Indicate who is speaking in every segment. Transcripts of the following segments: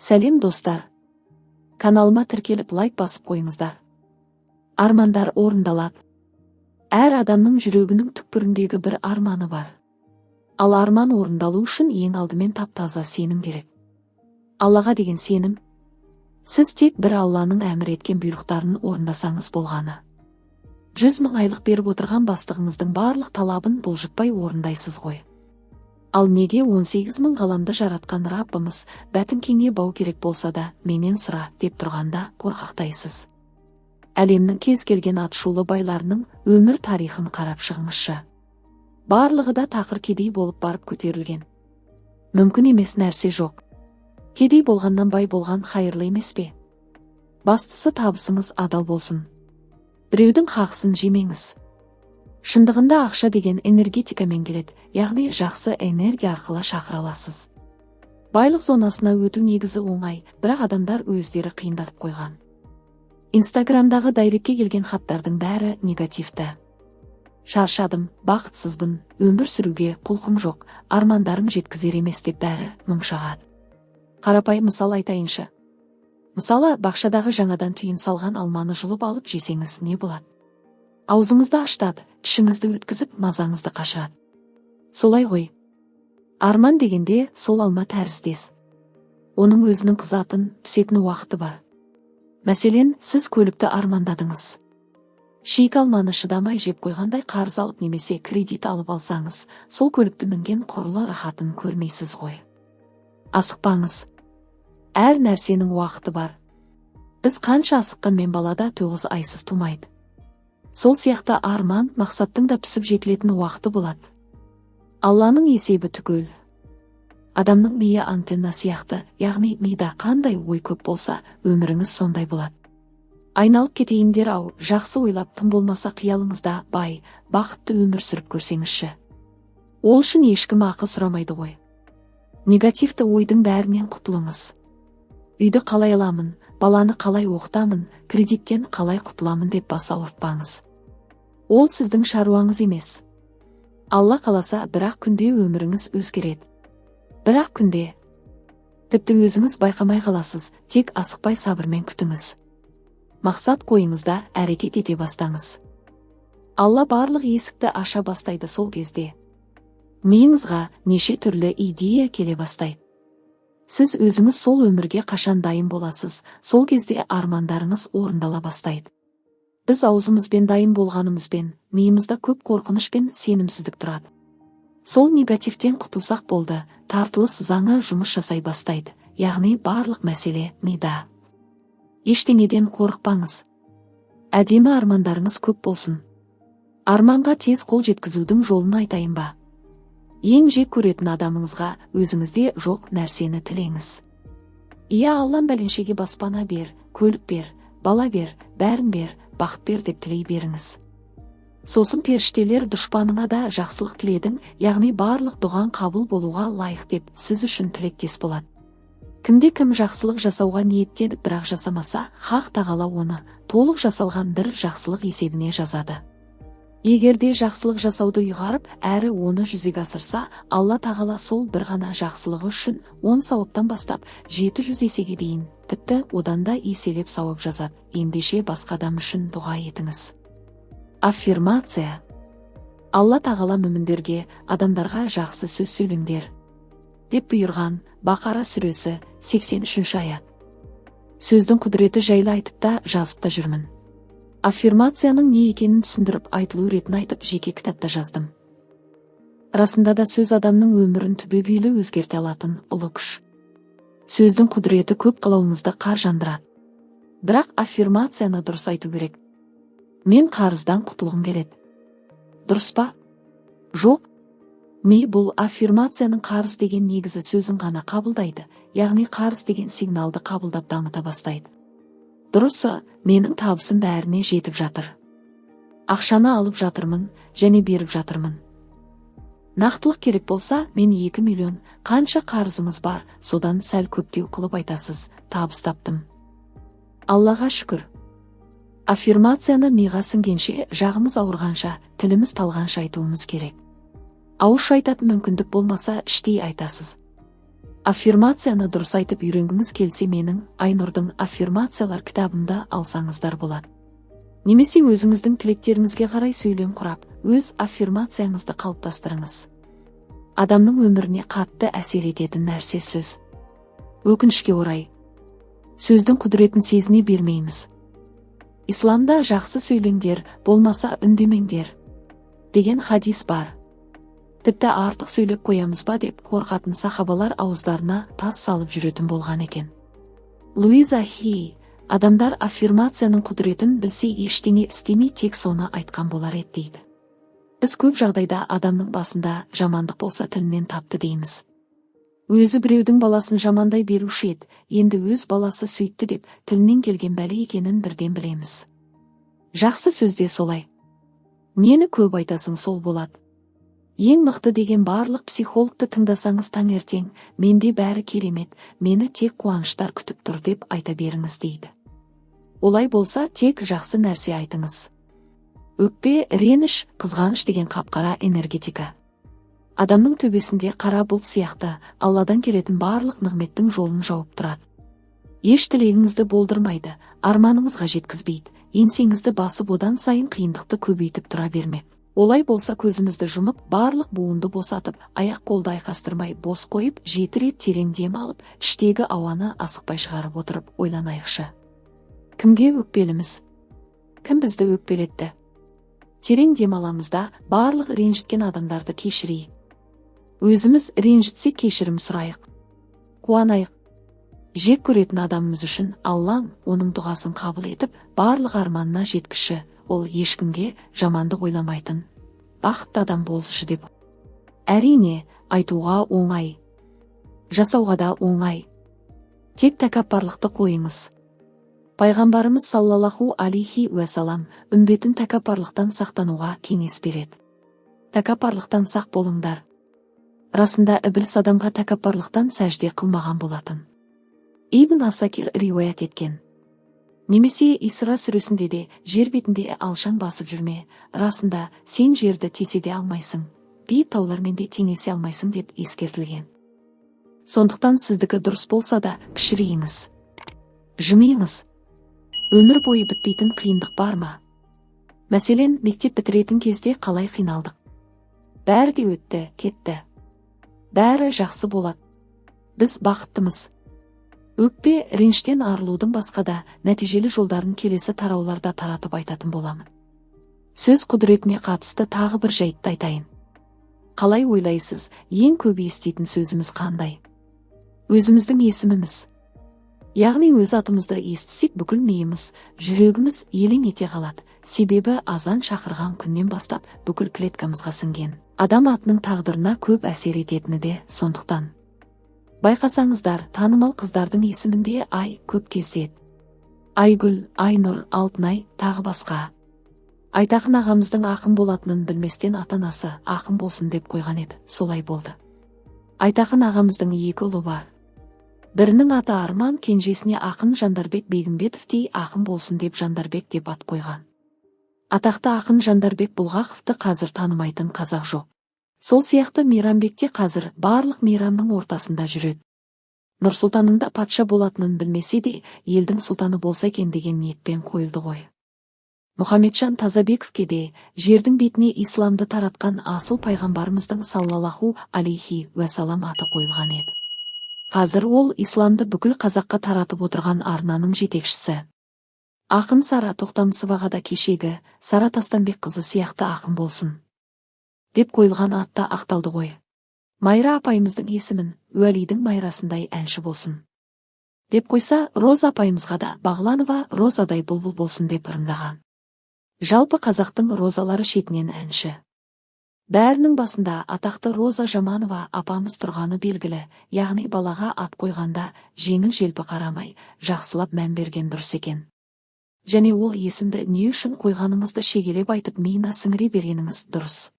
Speaker 1: Сәлем достар. Каналыма тіркеліп лайк басып қойыңыздар. Армандар орындалады. Әр адамның жүрегінің түкпіріндегі бір арманы бар. Ал арман орындалу үшін ең алдымен тап-таза сенім керек. Аллаға деген сенім. Сіз тек бір Алланың әмір еткен бұйрықтарын орындасаңыз болғаны. 100 000 айлық беріп отырған бастығыңыздың барлық талабын бұлжытпай орындайсыз ғой. Ал неге 18 000 ғаламды жаратқан Раббымыз бәтін кеңе бау керек болса да менен сұра деп тұрғанда қорқақтайсыз? Әлемнің кез келген атышулы байларының өмір тарихын қарап шығыңызшы. Барлығы да тақыр кедей болып барып көтерілген. Мүмкін емес нәрсе жоқ. Кедей болғаннан бай болған хайырлы емес пе? Бастысы табысыңыз адал болсын. Біреудің хақысын жемеңіз. Шындығында ақша деген энергетикамен келеді, яғни жақсы энергия арқылы шақыра аласыз. Байлық зонасына өту негізі оңай, бірақ адамдар өздері қиындатып қойған. Инстаграмдағы дайрекке келген хаттардың бәрі негативті. Шаршадым, бақытсызбын, өмір сүруге құлқым жоқ, армандарым жеткізер емес деп бәрі мұң шағады. Қарапайым мысал айтайыншы. Мысалы, бақшадағы жаңадан түйін салған алманы жұлып алып жесеңіз не болады? Аузыңызды аштады, ішіңізді өткізіп, мазаңызды қашырады. Солай ғой. Арман дегенде сол алма тәріздес. Оның өзінің қызатын, пісетін уақыты бар. Мәселен, сіз көлікті армандадыңыз. Шиік алманы шыдамай жеп қойғандай қарыз алып немесе кредит алып алсаңыз, сол көлікті мінген құрлы рахатын көрмейсіз ғой. Асықпаңыз. Әр нәрсенің уақыты бар. Біз қанша асыққанмен балада 9 айсыз тумайды. Сол сияқты арман, мақсаттың да пісіп жетілетін уақыты болады. Алланың есебі түгел. Адамның миы антенна сияқты, яғни мида қандай ой көп болса, өміріңіз сондай болады. Айналып кетейіндер-ау, жақсы ойлап, тым болмаса қиялыңызда бай, бақытты өмір сүріп көрсеңізші. Ол үшін ешкім ақы сұрамайды ғой. Негативті ойдың бәрінен құтылыңыз. Үйді қалай аламын, баланы қалай оқытамын, кредиттен қалай құтыламын деп бас ауыртпаңыз. Ол сіздің шаруаңыз емес. Алла қаласа бірақ күнде өміріңіз өзгереді. Бірақ күнде. Тіпті өзіңіз байқамай қаласыз, тек асықпай сабырмен күтіңіз. Мақсат қойыңызда әрекет ете бастаңыз. Алла барлық есікті аша бастайды сол кезде. Миыңызға неше түрлі идея келе бастайды. Сіз өзіңіз сол өмірге қашан дайын боласыз, сол кезде армандарыңыз орындала бастайды. Біз аузымызбен дайын болғанымызбен, миымызда көп қорқыныш пен сенімсіздік тұрады. Сол негативтен құтылсақ болды, тартылыс заңы жұмыс жасай бастайды, яғни барлық мәселе мида. Ештеңеден қорықпаңыз. Әдемі армандарыңыз көп болсын. Арманға тез қол жеткізудің жолын айтайын ба? Ең жек көретін адамыңызға өзіңізде жоқ нәрсені тілеңіз. Иә, Аллам бәленшеге баспана бер, көлік бер, бала бер, бәрін бер, бақыт бер деп тілей беріңіз. Сосын періштелер дұшпаныңа да жақсылық тіледің, яғни барлық дұған қабыл болуға лайық деп сіз үшін тілектес болады. Кімде-кім жақсылық жасауға ниеттеніп бірақ жасамаса, Хақ тағала оны толық жасалған бір жақсылық есебіне жазады. Егерде жақсылық жасауды ұйғарып, әрі оны жүзеге асырса, Алла тағала сол бір ғана жақсылығы үшін 10 сауаптан бастап 700 есеге дейін, тіпті одан да еселеп сауап жазады. Ендеше басқа адам үшін дұға етіңіз. Аффирмация. Алла тағала мүміндерге, адамдарға жақсы сөз сөйлеңдер деп бұйырған. Бақара сүресі 83 аят. Сөздің құдіреті жайлы айтып та жазып та жүрмін. Аффирмацияның не екенін түсіндіріп айтылу ретін айтып жеке кітапта жаздым. Расында да сөз адамның өмірін түбегейлі өзгерте алатын ұлы күш. Сөздің құдіреті көп қалауыңызды қар жандырады. Бірақ аффирмацияны дұрыс айту керек. Мен қарыздан құтылғым келеді. Дұрыс па? Жоқ. Ми бұл аффирмацияның қарыз деген негізі сөзін ғана қабылдайды, яғни қарыз деген сигналды қабылдап дамыта бастайды. Дұрысы, менің табысым бәріне жетіп жатыр. Ақшаны алып жатырмын, және беріп жатырмын. Нақтылық керек болса, мен 2 миллион, қанша қарызыңыз бар, содан сәл көптеу қылып айтасыз, табыс таптым. Аллаға шүкір. Аффирмацияны миға сіңгенше, жағымыз ауырғанша, тіліміз талғанша айтуымыз керек. Ауызша айтатын мүмкіндік болмаса, іштей айтасыз. Аффирмацияны дұрыс айтып үйренгіңіз келсе, менің Айнұрдың аффирмациялар кітабымда алсаңыздар болады. Немесе өзіңіздің тілектеріңізге қарай сөйлем құрап, өз аффирмацияңызды қалыптастырыңыз. Адамның өміріне қатты әсер ететін нәрсе сөз. Өкінішке орай, сөздің құдіретін сезіне бермейміз. Исламда жақсы сөйлеңдер, болмаса үндемеңдер деген хадис бар. Тіпті артық сөйлеп қоямыз ба деп қорқатын сахабалар ауыздарына тас салып жүретін болған екен. Луиза Хей, адамдар аффирмацияның құдіретін білсе ештеңе істемей тек соны айтқан болар еді дейді. Біз көп жағдайда адамның басында жамандық болса тілінен тапты дейміз. Өзі біреудің баласын жамандай беруші еді, енді өз баласы сөйтті деп тілінен келген бәле екенін бірден білеміз. Жақсы сөзде солай. Нені көп айтасың, сол болады. Ең мықты деген барлық психологты тыңдасаңыз таңертең, менде бәрі керемет, мені тек қуаныштар күтіп тұр деп айта беріңіз дейді. Олай болса, тек жақсы нәрсе айтыңыз. Өкпе, реніш, қызғаныш деген қапқара энергетика. Адамның төбесінде қара бұлт сияқты Алладан келетін барлық нығметтің жолын жауып тұрады. Еш тілегіңізді болдырмайды, арманыңызға жеткізбейді, еңсеңізді басып одан сайын қиындықты көбейтіп тұра бермек. Олай болса көзімізді жұмып, барлық буынды босатып, аяқ-қолды айқастырмай бос қойып, 7 рет терең дем алып, іштегі ауаны асықпай шығарып отырып ойланайықшы. Кімге өкпеліміз? Кім бізді өкпелетті? Терең дем аламыз да барлық ренжіткен адамдарды кешірейік. Өзіміз ренжітсек кешірім сұрайық. Қуанайық. Жек көретін адамымыз үшін Аллам оның дұғасын қабыл етіп, барлық арманына жеткіші. Ол ешкімге жамандық ойламайтын, бақытты адам болсышы деп. Әрине, айтуға оңай, жасауға да оңай. Тек тәкаппарлықты қойыңыз. Пайғамбарымыз саллаллаху алейхи уәссалам үмбетін тәкаппарлықтан сақтануға кеңес береді. Тәкаппарлықтан сақ болыңдар. Расында Ібліс адамға тәкаппарлықтан сәжде қылмаған болатын. Ибн Асакир риуаят еткен. Немесе Исра сүресінде де жер бетінде алшаң басып жүрме, расында сен жерді тесе де алмайсың, биік таулармен де теңесе алмайсың деп ескертілген. Сондықтан сіздікі дұрыс болса да кішірейіңіз. Жымиыңыз. Өмір бойы бітпейтін қиындық бар ма? Мәселен, мектеп бітіретін кезде қалай қиналдық? Бәрі де өтті, кетті. Бәрі жақсы болады. Біз бақыттымыз. Өкпе, реніштен арылудың басқа да нәтижелі жолдарын келесі тарауларда таратып айтатын боламын. Сөз құдіретіне қатысты тағы бір жайтты айтайын. Қалай ойлайсыз, ең көп еститін сөзіміз қандай? Өзіміздің есіміміз. Яғни өз атымызды естісек бүкіл миымыз, жүрегіміз елең ете қалады. Себебі азан шақырған күннен бастап бүкіл клеткамызға сіңген. Адам атының тағдырына көп әсер ететіні де сондықтан. Байқасаңыздар, танымал қыздардың есімінде Ай көп кездеді. Айгүл, Айнұр, Алтынай, тағы басқа. Айтақын ағамыздың ақын болатынын білместен ата-анасы ақын болсын деп қойған еді, солай болды. Айтақын ағамыздың 2 ұлы бар. Бірінің аты Арман, кенжесіне ақын Жандарбек Бегімбетовтей ақын болсын деп Жандарбек деп ат қойған. Атақты ақын Жандарбек Бұлғақовты қазір танымайтын қазақ жоқ. Сол сияқты Мейрамбекте қазір барлық мейрамның ортасында жүреді. Нұрсұлтанның да патша болатынын білмесе де, елдің сұлтаны болса екен деген ниетпен қойылды ғой. Мұхамеджан Тазабековке де жердің бетіне исламды таратқан асыл пайғамбарымыздың саллаллаху алейхи уәссалам аты қойылған еді. Қазір ол исламды бүкіл қазаққа таратып отырған арнаның жетекшісі. Ақын Сара Тоқтамысоваға да кешегі Сара Тастанбек қызы сияқты ақын болсын деп қойылған атта ақталды ғой. Майра апайымыздың есімін Уәлидің Майрасындай әнші болсын деп қойса, Роза апайымызға да Бағланова Розадай бұлбұл болсын деп ырымдаған. Жалпы қазақтың розалары шетінен әнші. Бәрінің басында атақты Роза Жаманова апамыз тұрғаны белгілі, яғни балаға ат қойғанда жеңіл-желпі қарамай, жақсылап мән берген дұрыс екен. Және ол есімді не үшін қойғаныңызды шегелеп айтып миына сіңіре бергеніңіз дұрыс.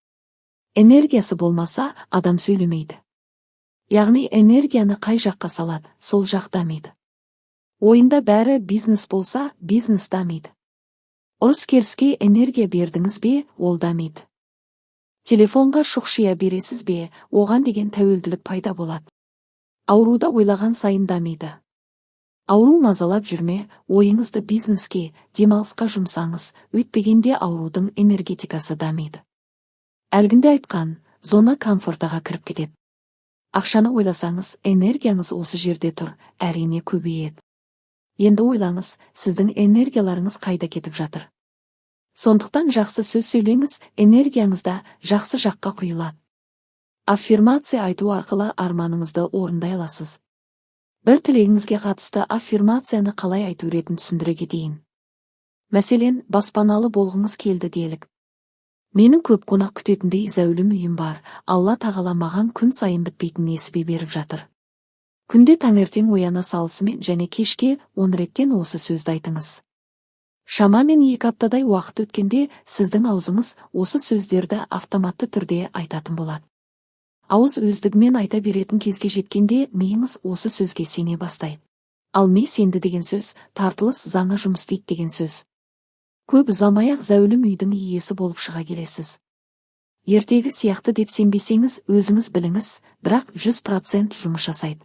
Speaker 1: Энергиясы болмаса, адам сөйлемейді. Яғни энергияны қай жаққа салады, сол жақ дамиды. Ойында бәрі бизнес болса, бизнес дамиды. Ұрыс-керіске энергия бердіңіз бе, ол дамиды. Телефонға шұқшия бересіз бе, оған деген тәуелділік пайда болады. Ауруда ойлаған сайын дамиды. Ауру мазалап жүрме, ойыңызды бизнеске, демалысқа жұмсаңыз, өйтпегенде аурудың энергетикасы дамиды. Әлгінде айтқан, зона комфортаға кіріп кетеді. Ақшаны ойласаңыз, энергияңыз осы жерде тұр, әрине көбейеді. Енді ойлаңыз, сіздің энергияларыңыз қайда кетіп жатыр. Сондықтан жақсы сөз сөйлеңіз, энергияңызда жақсы жаққа құйылады. Аффирмация айту арқылы арманыңызды орындай аласыз. Бір тілегіңізге қатысты аффирмацияны қалай айту ретін түсіндіре кетейін. Мәселен, баспаналы болғыңыз келді делік. Менің көп қонақ күтетіндей зәулім үйім бар, Алла тағала маған күн сайын бітпейтін несібе беріп жатыр. Күнде таңертең ояна салысымен және кешке 10 реттен осы сөзді айтыңыз. Шамамен 2 аптадай уақыт өткенде сіздің аузыңыз осы сөздерді автоматты түрде айтатын болады. Ауыз өздігімен айта беретін кезге жеткенде миыңыз осы сөзге сене бастайды. Ал ми сенді деген сөз, тартылыс заңы жұмыс істейді деген сөз. Көп ұзамай-ақ зәулім үйдің иесі болып шыға келесіз. Ертегі сияқты деп сенбесеңіз, өзіңіз біліңіз, бірақ 100% жұмыс жасайды.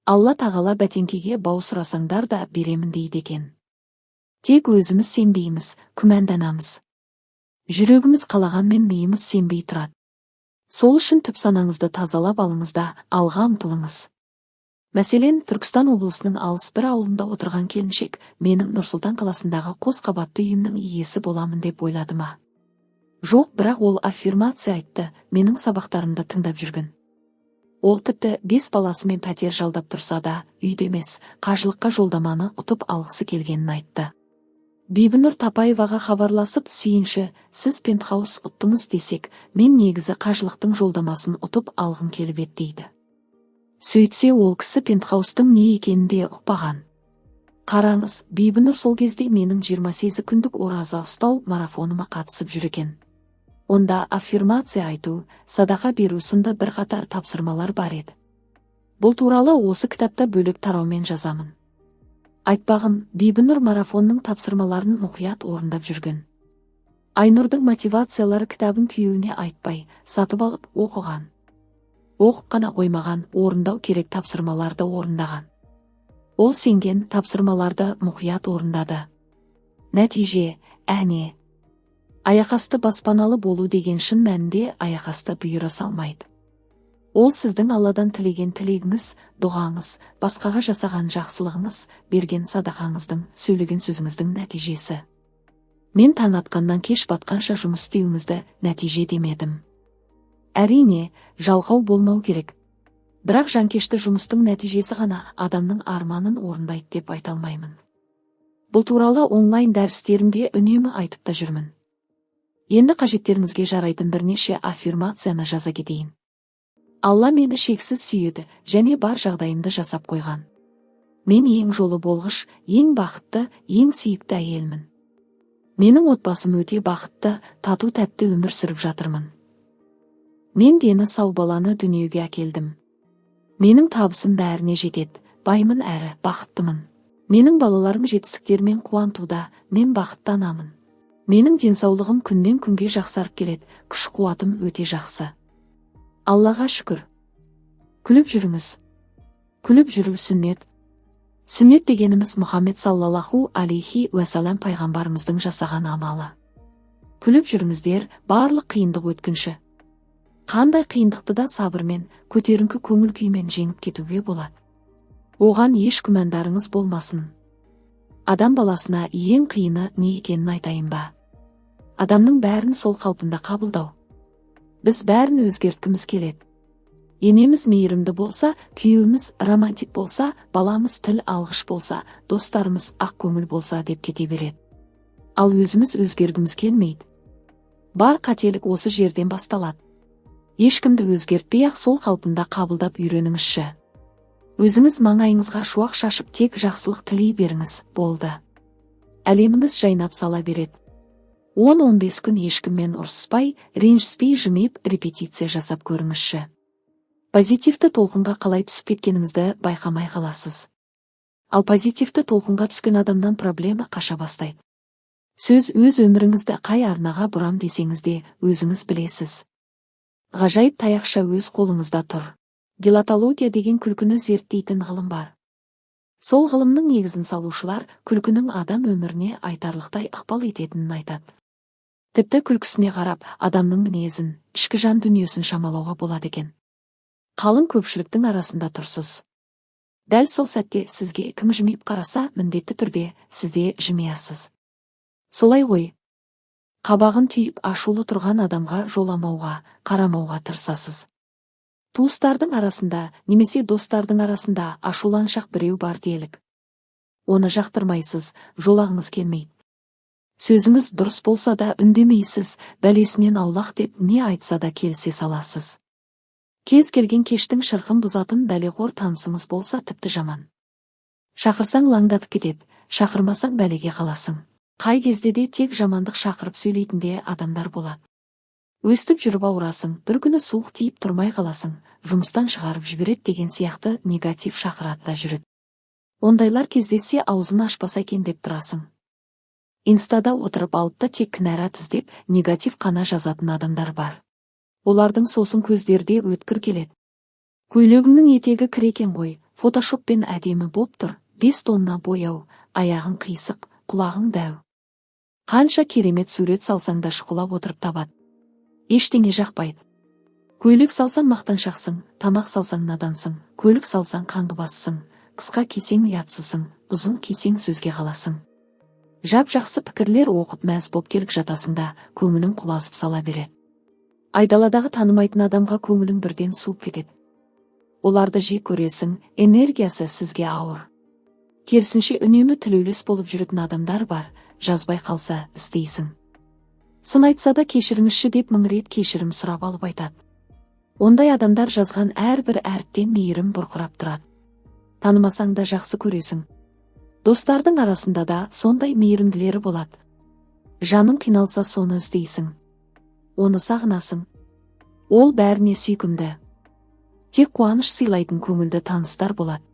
Speaker 1: Алла тағала бәтеңкеге бау сұрасаңдар да беремін дейді екен. Тек өзіміз сенбейміз, күмәнданамыз. Жүрегіміз қалағанмен миымыз сенбей тұрады. Сол үшін түп санаңызды тазалап алыңыз да алға ұмтылыңыз. Мәселен, Түркістан облысының алыс бір ауылында отырған келіншек, менің Нұрсұлтан қаласындағы қос қабатты үйімнің иесі боламын деп ойлады ма? Жоқ, бірақ ол аффирмация айтты, менің сабақтарымды тыңдап жүрген. Ол тіпті 5 баласымен пәтер жалдап тұрса да, үйде емес, қажылыққа жолдаманы ұтып алғысы келгенін айтты. Бибінұр Тапаеваға хабарласып, сүйінші, сіз пентхаус ұттыңыз десек, мен негізі қажылықтың жолдамасын ұтып алғым келіп еді дейді. Сөйтсе ол кісі пентхаустың не екенінде ұқпаған. Қараңыз, Бибінұр сол кезде менің 28 күндік ораза ұстау марафоныма қатысып жүр екен. Онда аффирмация айту, садақа беру сынды бірқатар тапсырмалар бар еді. Бұл туралы осы кітапта бөлек тараумен жазамын. Айтпағым, Бибінұр марафонның тапсырмаларын мұқият орындап жүрген. Айнұрдың мотивациялары кітабын күйеуіне айтпай, сатып алып оқыған. Оқып қана қоймаған, орындау керек тапсырмаларды орындаған. Ол сенген тапсырмаларды мұқият орындады. Нәтиже, әне. Аяқасты баспаналы болу деген шын мәнінде аяқасты бұйыра салмайды. Ол сіздің Алладан тілеген тілегіңіз, дұғаңыз, басқаға жасаған жақсылығыңыз, берген садақаңыздың, сөйлеген сөзіңіздің нәтижесі. Мен таң атқаннан кеш батқанша жұмыс істеуіңізді нәтиже демедім. Әрине, жалқау болмау керек. Бірақ жанкешті жұмыстың нәтижесі ғана адамның арманын орындайды деп айта алмаймын. Бұл туралы онлайн дәрістерімде үнемі айтып та жүрмін. Енді қажеттеріңізге жарайтын бірнеше аффирмацияны жаза кетейін. Алла мені шексіз сүйеді және бар жағдайымды жасап қойған. Мен ең жолы болғыш, ең бақытты, ең сүйікті әйелмін. Менің отбасым өте бақытты, тату тәтті өмір сүріп жатырмын. Мен дені сау баланы дүниеге әкелдім. Менің табысым бәріне жетеді, баймын әрі бақыттымын. Менің балаларым жетістіктермен қуантуда, мен бақытты анамын. Менің денсаулығым күннен күнге жақсарып келеді, күш-қуатым өте жақсы. Аллаға шүкір. Күліп жүріңіз. Күліп жүру сүннет. Сүннет дегеніміз Мұхаммед саллаллаху алейхи уәсалам пайғамбарымыздың жасаған амалы. Күліп жүріңіздер, барлық қиындық өткінші. Қандай қиындықты да сабырмен, көтеріңкі көңіл күймен жеңіп кетуге болады. Оған еш күмәндарыңыз болмасын. Адам баласына ең қиыны не екенін айтайын ба? Адамның бәрін сол қалпында қабылдау. Біз бәрін өзгерткіміз келеді. Енеміз мейірімді болса, күйеуіміз романтик болса, баламыз тіл алғыш болса, достарымыз ақ көңіл болса деп кете береді. Ал өзіміз өзгергіміз келмейді. Бар қателік осы жерден басталады. Ешкімді өзгертпей-ақ сол қалпында қабылдап үйреніңізші. Өзіңіз маңайыңызға шуақ шашып тек жақсылық тілей беріңіз, болды. Әлеміңіз жайнап сала береді. 10-15 күн ешкіммен ұрыспай, ренжіспей жымиып репетиция жасап көріңізші. Позитивті толқынға қалай түсіп кеткеніңізді байқамай қаласыз. Ал позитивті толқынға түскен адамнан проблема қаша бастайды. Сөз өз өміріңізді қай арнаға бұрам десеңіз де өзіңіз білесіз. Ғажайып таяқша өз қолыңызда тұр. Гелатология деген күлкіні зерттейтін ғылым бар. Сол ғылымның негізін салушылар күлкінің адам өміріне айтарлықтай ықпал ететінін айтады. Тіпті күлкісіне қарап, адамның мінезін, ішкі жан дүниесін шамалауға болады екен. Қалың көпшіліктің арасында тұрсыз. Дәл сол сәтте сізге кім жымиып қараса, міндетті түрде сізде жымиясыз. Солай ғой. Қабағын түйіп ашулы тұрған адамға жоламауға, қарамауға тырысасыз. Туыстардың арасында, немесе достардың арасында ашуланшақ біреу бар делік. Оны жақтырмайсыз, жолағыңыз келмейді. Сөзіңіз дұрыс болса да үндемейсіз, бәлесінен аулақ деп не айтса да келісе саласыз. Кез келген кештің шырқын бұзатын бәлеқор танысыңыз болса тіпті жаман. Шақырсаң лаңдатып кетеді, шақырмасаң бәлеге қаласың. Қай кезде де тек жамандық шақырып сөйлейтінде адамдар болады. Өстіп жүріп ауырасың, бір күні суық тиіп тұрмай қаласың, жұмыстан шығарып жібереді деген сияқты негатив шақырады да жүреді. Ондайлар кездессе аузын ашпаса екен деп тұрасың. Инстада отырып алып та тек кінәрат іздеп, негатив қана жазатын адамдар бар. Олардың сосын көздерде өткір келеді. Көйлегіңнің етегі кір екен ғой, фотошоппен әдемі боп тұр, 5 тонна бояу, аяғың қисық, құлағың дәу. Қанша керемет сурет салсаң да шұқылап отырып табады. Ештеңе жақпайды. Көйлек салсаң мақтаншақсың, тамақ салсаң надансың, көлік салсаң қаңғыбассың, қысқа кисең ұятсызсың, ұзын кисең сөзге қаласың. Жап-жақсы пікірлер оқып мәз боп келіп жатасың да, көңілің құлазып сала береді. Айдаладағы танымайтын адамға көңілің бірден суып кетеді. Оларды жек көресің, энергиясы сізге ауыр. Керісінше үнемі тілеулес болып жүретін адамдар бар, жазбай қалса істейсің. Сын айтса да кешіріңізші деп мың рет кешірім сұрап алып айтады. Ондай адамдар жазған әрбір әріптен мейірім бұрқырап тұрады. Танымасаң да жақсы көресің. Достардың арасында да сондай мейірімділері болады. Жаның қиналса соны іздейсің. Оны сағынасың. Ол бәріне сүйкімді. Тек қуаныш сыйлайтын көңілді таныстар болады.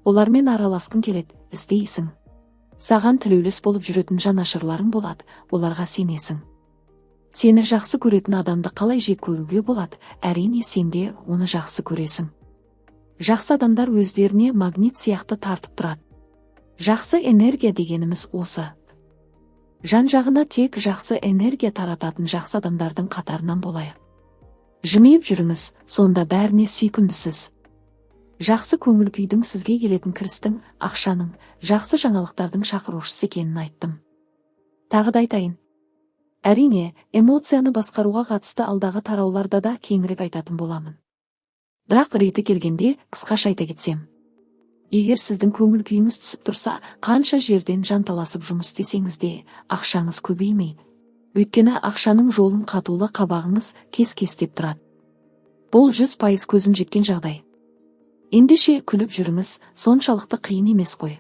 Speaker 1: Олармен араласқың келеді, іздейсің. Саған тілеулес болып жүретін жанашырларың болады, оларға сенесің. Сені жақсы көретін адамды қалай жек көруге болады, әрине сенде оны жақсы көресің. Жақсы адамдар өздеріне магнит сияқты тартып тұрады. Жақсы энергия дегеніміз осы. Жан-жағына тек жақсы энергия тарататын жақсы адамдардың қатарынан болайық. Жымиып жүріңіз, сонда бәріне сүйкімдісіз. Жақсы көңіл күйдің сізге келетін кірістің, ақшаның, жақсы жаңалықтардың шақырушысы екенін айттым. Тағы да айтайын. Әрине, эмоцияны басқаруға қатысты алдағы тарауларда да кеңірек айтатын боламын. Бірақ реті келгенде қысқаша айта кетсем. Егер сіздің көңіл күйіңіз түсіп тұрса, қанша жерден жанталасып жұмыс істесеңіз де, ақшаңыз көбеймейді. Өйткені ақшаның жолын қатулы қабағыңыз кес-кестеп тұрады. Бұл 100% көзім жеткен жағдай. Ендеше күліп жүріңіз, соншалықты қиын емес қой.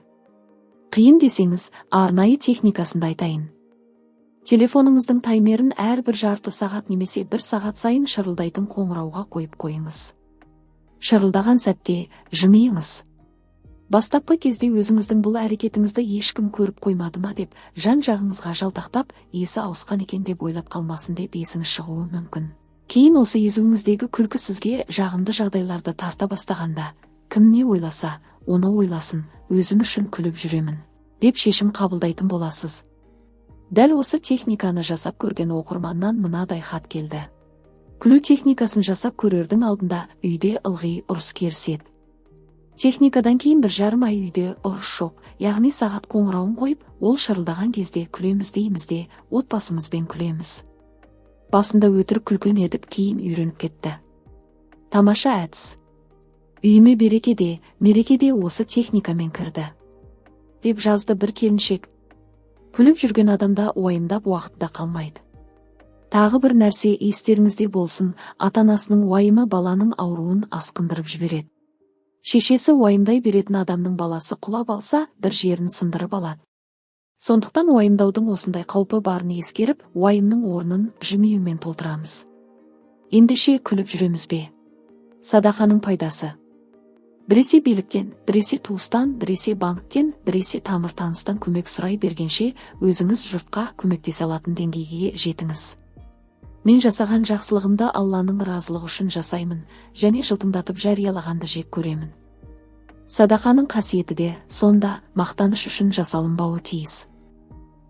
Speaker 1: Қиын десеңіз, арнайы техникасында айтайын. Телефоныңыздың таймерін әрбір жарты сағат немесе 1 сағат сайын шырылдайтын қоңырауға қойып қойыңыз. Шырылдаған сәтте жымиыңыз. Бастапқы кезде өзіңіздің бұл әрекетіңізді ешкім көріп қоймады ма деп, жан-жағыңызға жалтақтап, есі ауысқан екен деп ойлап қалмасын деп есіңіз шығуы мүмкін. Кейін осы езуіңіздегі күлкі сізге жағымды жағдайларды тарта бастағанда, кім не ойласа, оны ойласын, өзім үшін күліп жүремін, деп шешім қабылдайтын боласыз. Дәл осы техниканы жасап көрген оқырманнан мынадай хат келді. Күлу техникасын жасап көрердің алдында үйде ылғи ұрыс керіседі. Техникадан кейін 1,5 ай үйде ұрыс жоқ, яғни сағат қоңырауын қойып, ол шырылдаған кезде күлеміз дейміз де, отбасымызбен күлеміз. Басында өтірік күлген едік, кейін үйреніп кетті. Тамаша әдіс. Үйіме мерекеде осы техникамен кірді, деп жазды бір келіншек. Күліп жүрген адамда уайымдап уақытта қалмайды. Тағы бір нәрсе естеріңізде болсын, ата-анасының уайымы баланың ауруын асқындырып жібереді. Шешесі уайымдай беретін адамның баласы құлап алса, бір жерін сындырып алады. Сондықтан уайымдаудың осындай қаупі барын ескеріп, уайымның орнын жымиюмен толтырамыз. Ендеше күліп жүреміз бе? Садақаның пайдасы. Біресе биліктен, біресе туыстан, біресе банктен, біресе тамыр-таныстан көмек сұрай бергенше, өзіңіз жұртқа көмектесе алатын деңгейге жетіңіз. Мен жасаған жақсылығымды Алланың разылығы үшін жасаймын, және жылтыңдатып жариялағанды жек көремін. Садақаның қасиеті де сонда мақтаныш үшін жасалынбауы тиіс.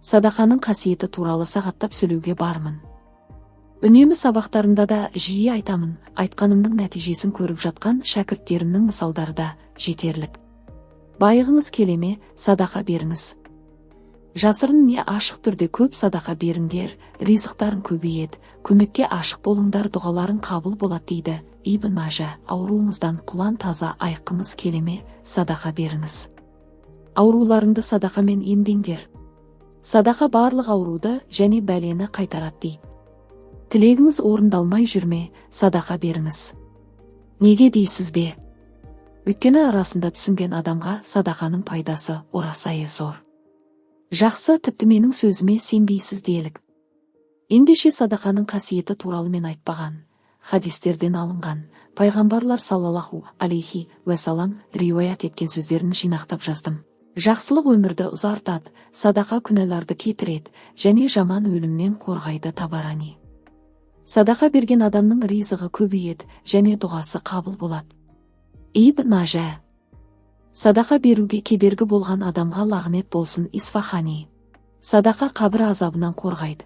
Speaker 1: Садақаның қасиеті туралы сағаттап сөйлеуге бармын. Үнемі сабақтарымда да жиі айтамын, айтқанымның нәтижесін көріп жатқан шәкірттерімнің мысалдары да жетерлік. Байығыңыз келеме, садақа беріңіз. Жасырын не ашық түрде көп садақа беріңдер, ризықтарын көбейет, көмекке ашық болыңдар, дұғаларың қабыл болады дейді Ибн Мажа. Ауруыңыздан құлан таза айыққыңыз келеме, садақа беріңіз. Ауруларыңды садақамен емдеңдер. Садақа барлық ауруды және бәлені қайтарады дейді. Тілегіңіз орындалмай жүрме, садақа беріңіз. Неге дейсіз бе? Өйткені арасында түсінген адамға садақаның пайдасы орасайы зор. Жақсы, тіпті менің сөзіме сенбейсіз делік. Ендеше садақаның қасиеті туралы мен айтпаған, хадистерден алынған, пайғамбарлар саллаллаху алейхи уәссалам риуаят еткен сөздерін жинақтап жаздым. Жақсылық өмірді ұзартады, садақа күнәларды кетіреді, және жаман өлімнен қорғайды. Табарани. Садақа берген адамның ризығы көбейеді, және дұғасы қабыл болады. Ибн Мажа. Садақа беруге кедергі болған адамға лағнет болсын. Исфахани. Садақа қабір азабынан қорғайды.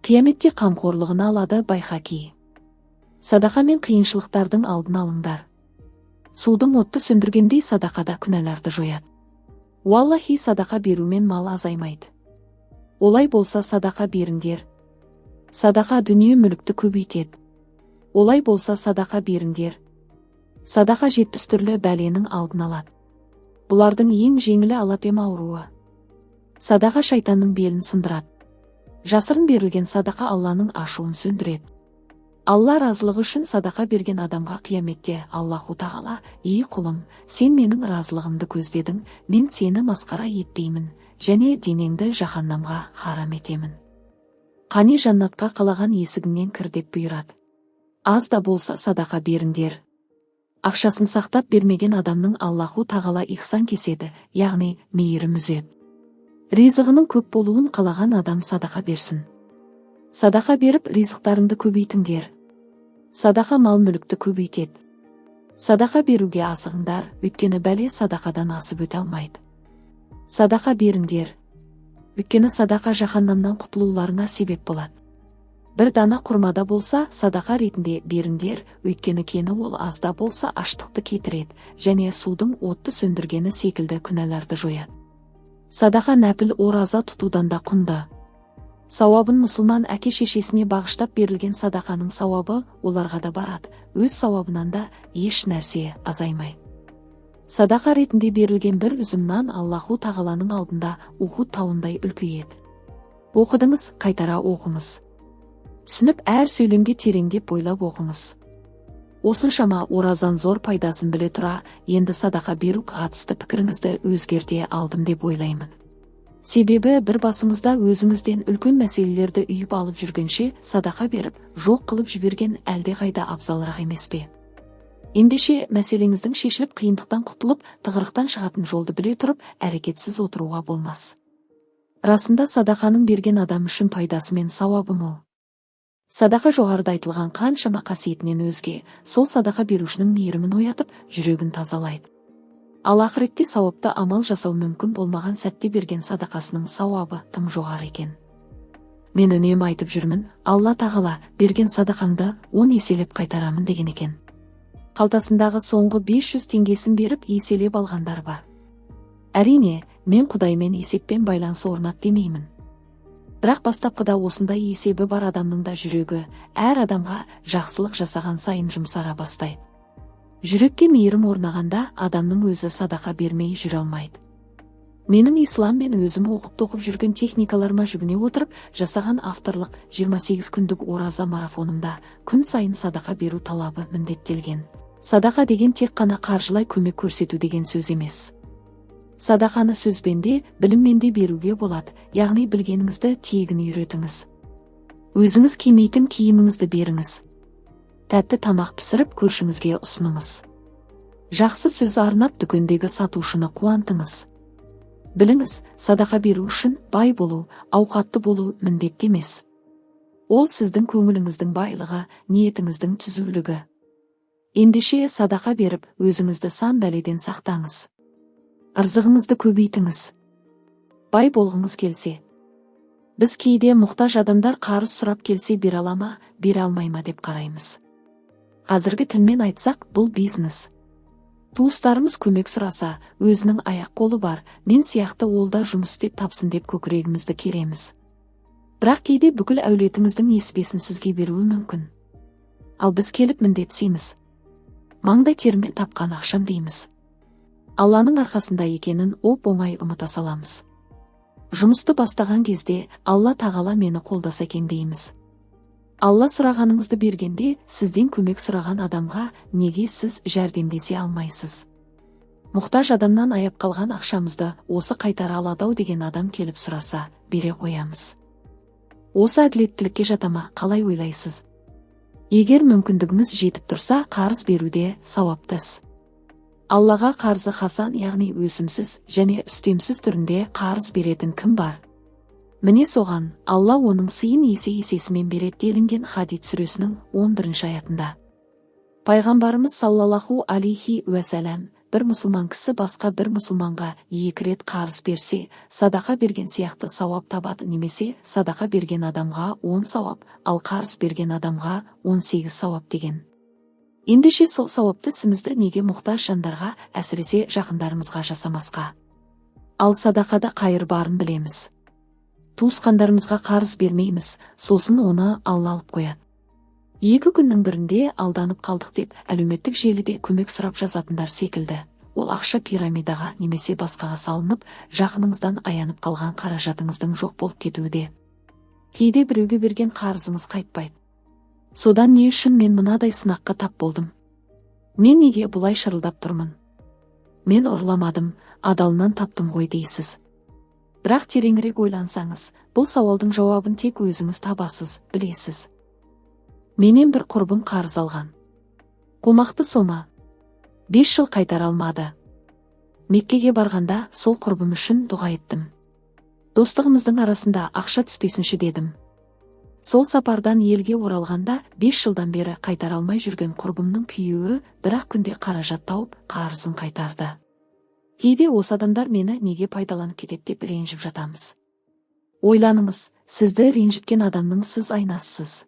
Speaker 1: Қияметте қамқорлығына алады. Байхақи. Садақа мен қиыншылықтардың алдын алыңдар. Судың отты сөндіргендей садақада күнәларды жояды. Уаллахи, садақа берумен мал азаймайды. Олай болса садақа беріңдер. Садақа дүние мүлікті көбейтеді. Олай болса садақа беріңдер. Садақа 70 түрлі бәленің алдын алады. Бұлардың ең жеңілі алапем ауруы. Садақа шайтанның белін сындырады. Жасырын берілген садақа Алланың ашуын сөндіреді. Алла разылығы үшін садақа берген адамға қияметте Аллаху тағала: «Ей құлым, сен менің разылығымды көздедің, мен сені масқара етпеймін, және денеңді жаһаннамға харам етемін. Қане жаннатқа қалаған есігіңнен кір» деп бұйырады. Аз да болса садақа беріңдер. Ақшасын сақтап бермеген адамның Аллаху тағала ихсан кеседі, яғни мейірім үзеді. Ризығының көп болуын қалаған адам садақа берсін. Садақа беріп ризықтарыңды көбейтіңдер. Садақа мал мүлікті көбейтеді. Садақа беруге асығыңдар, өйткені бәле садақадан асып өте алмайды. Садақа беріңдер. Өйткені садақа жаһаннамнан құтылуларыңа себеп болады. Бір дана құрмада болса садақа ретінде беріңдер, өйткені кені ол азда болса аштықты кетіреді, және судың отты сөндіргені секілді күнәларды жояды. Садақа нәпіл ораза тұтудан да құнды. Сауабын мұсылман әке-шешесіне бағыштап берілген садақаның сауабы оларға да барады, өз сауабынан да еш нәрсе азаймайды. Садақа ретінде берілген бір үзім нан Аллаху тағаланың алдында Ухуд тауындай үлкейеді. Оқыдыңыз, қайтара оқыңыз. Түсініп әр сөйлемге тереңдеп ойлап оқыңыз. Осыншама оразан зор пайдасын біле тұра, енді садақа беру қатысты пікіріңізді өзгерте алдым деп ойлаймын. Себебі бір басыңызда өзіңізден үлкен мәселелерді үйіп алып жүргенше садақа беріп, жоқ қылып жіберген әлдеқайда абзалырақ емес пе? Ендеше мәселеңіздің шешіліп қиындықтан құтылып, тығырықтан шығатын жолды біле тұрып, әрекетсіз отыруға болмас. Расында садақаның берген адам үшін пайдасы мен сауабы мол. Садақа жоғарыда айтылған қаншама қасиетінен өзге, сол садақа берушінің мейірімін оятып, жүрегін тазалайды. Ал ақыретте сауапты амал жасау мүмкін болмаған сәтте берген садақасының сауабы тым жоғары екен. Мен үнемі айтып жүрмін, Алла тағала берген садақаңды 10 еселеп қайтарамын деген екен. Қалтасындағы соңғы 500 теңгесін беріп еселеп алғандар бар. Әрине, мен Құдаймен есеппен байланыс орнат демеймін. Бірақ бастапқыда осындай есебі бар адамның да жүрегі әр адамға жақсылық жасаған сайын жұмсара бастайды. Жүрекке мейірім орнағанда адамның өзі садақа бермей жүре алмайды. Менің ислам мен өзім оқып жүрген техникаларыма жүгіне отырып жасаған авторлық 28 күндік ораза марафонымда күн сайын садақа беру талабы міндеттелген. Садақа деген тек қана қаржылай көмек көрсету деген сөз емес. Садақаны сөзбен де, біліммен де беруге болады, яғни білгеніңізді тегін үйретіңіз. Өзіңіз кимейтін киіміңізді беріңіз. Тәтті тамақ пісіріп көршіңізге ұсыныңыз. Жақсы сөз арнап дүкендегі сатушыны қуантыңыз. Біліңіз, садақа беру үшін бай болу, ауқатты болу міндетті емес. Ол сіздің көңіліңіздің байлығы, ниетіңіздің түзулігі. Ендеше садақа беріп, өзіңізді сан бәледен сақтаңыз. Ырзығыңызды көбейтіңіз. Бай болғыңыз келсе. Біз кейде мұқтаж адамдар қарыз сұрап келсе бере ала ма, бере алмай ма деп қараймыз. Қазіргі тілмен айтсақ, бұл бизнес. Туыстарымыз көмек сұраса, өзінің аяқ қолы бар, мен сияқты ол да жұмыс істеп тапсын деп көкірегімізді кереміз. Бірақ кейде бүкіл әулетіңіздің несібесін сізге беруі мүмкін. Ал біз келіп міндетсейміз. Маңдай термен тапқан ақшам дейміз. Алланың арқасында екенін оп-оңай ұмыта саламыз. Жұмысты бастаған кезде Алла тағала мені қолдаса екен дейміз. Алла сұрағаныңызды бергенде, сізден көмек сұраған адамға неге сіз жәрдемдесе алмайсыз? Мұқтаж адамнан аяп қалған ақшамызды осы қайтара алады деген адам келіп сұраса, бере қоямыз. Осы әділеттілікке жатама, қалай ойлайсыз? Егер мүмкіндігіміз жетіп тұрса, қарыз беруде сауапты іс. Аллаға қарзы хасан, яғни өсімсіз және үстемсіз түрінде қарыз беретін кім бар? Міне соған Алла оның сыйын есе-есесімен береді делінген Хадид сүресінің 11 аятында. Пайғамбарымыз саллаллаху алейхи уәсәләм, бір мұсылман кісі басқа бір мұсылманға 2 рет қарыз берсе, садақа берген сияқты сауап табады, немесе садақа берген адамға 10 сауап, ал қарыз берген адамға 18 сауап деген. Ендеше сол сауапты ісімізді неге мұқтаж жандарға, әсіресе жақындарымызға жасамасқа? Ал садақада қайыр барын білеміз. Туысқандарымызға қарыз бермейміз, сосын оны Алла алып қояды. 2 күннің бірінде алданып қалдық деп әлеуметтік желіде көмек сұрап жазатындар секілді. Ол ақша пирамидаға немесе басқаға салынып, жақыныңыздан аянып қалған қаражатыңыздың жоқ болып кетуде. Кейде біреуге берген қарызыңыз қайтпайды. Содан не үшін мен мынадай сынаққа тап болдым? Мен неге бұлай шырылдап тұрмын? Мен ұрламадым, адалынан таптым ғой дейсіз. Бірақ тереңірек ойлансаңыз, бұл сауалдың жауабын тек өзіңіз табасыз, білесіз. Менен бір құрбым қарыз алған. Қомақты сома. 5 жыл қайтара алмады. Меккеге барғанда сол құрбым үшін дұға еттім. Достығымыздың арасында ақша түспесінші дедім. Сол сапардан елге оралғанда 5 жылдан бері қайтара алмай жүрген құрбымның күйеуі бір-ақ күнде қаражат тауып қарызын қайтарды. Кейде осы адамдар мені неге пайдаланып кетеді деп ренжіп жатамыз. Ойланыңыз, сізді ренжіткен адамның сіз айнасыз.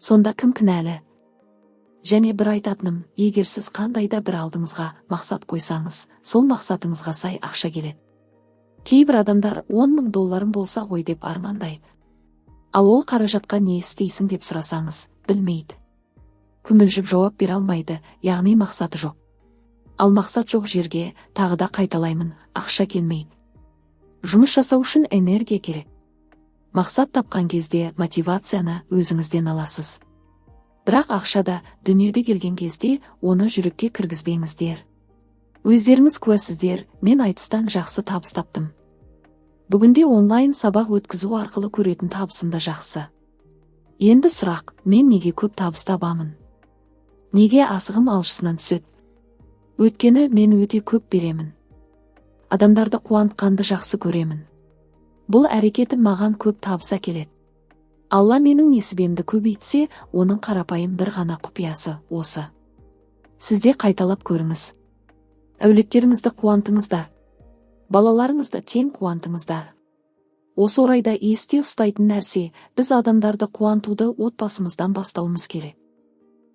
Speaker 1: Сонда кім кінәлі? Және бір айтатыным, егер сіз қандай да бір алдыңызға мақсат қойсаңыз, сол мақсатыңызға сай ақша келеді. Кейбір адамдар 10 000 долларым болса ғой деп армандайды. Ал ол қаражатқа не істейсің деп сұрасаңыз, білмейді. Күмілжіп жауап бере алмайды, яғни мақсаты жоқ. Ал мақсат жоқ жерге тағы да қайталаймын, ақша келмейді. Жұмыс жасау үшін энергия керек. Мақсат тапқан кезде мотивацияны өзіңізден аласыз. Бірақ ақшада дүниеде келген кезде оны жүрекке кіргізбеңіздер. Өздеріңіз куәсіздер, мен айтыстан жақсы табыс таптым. Бүгінде онлайн сабақ өткізу арқылы көретін табысым да жақсы. Енді сұрақ, мен неге көп табыс табамын? Неге асығым алшысынан түседі? Өйткені мен өте көп беремін. Адамдарды қуантқанды жақсы көремін. Бұл әрекетім маған көп табыс әкеледі. Алла менің несібемді көбейтсе, оның қарапайым бір ғана құпиясы осы. Сізде қайталап көріңіз. Әулеттеріңізді қуантыңыздар. Балаларыңызды тең қуантыңыздар. Осы орайда есте ұстайтын нәрсе, біз адамдарды қуантуды отбасымыздан бастауымыз керек.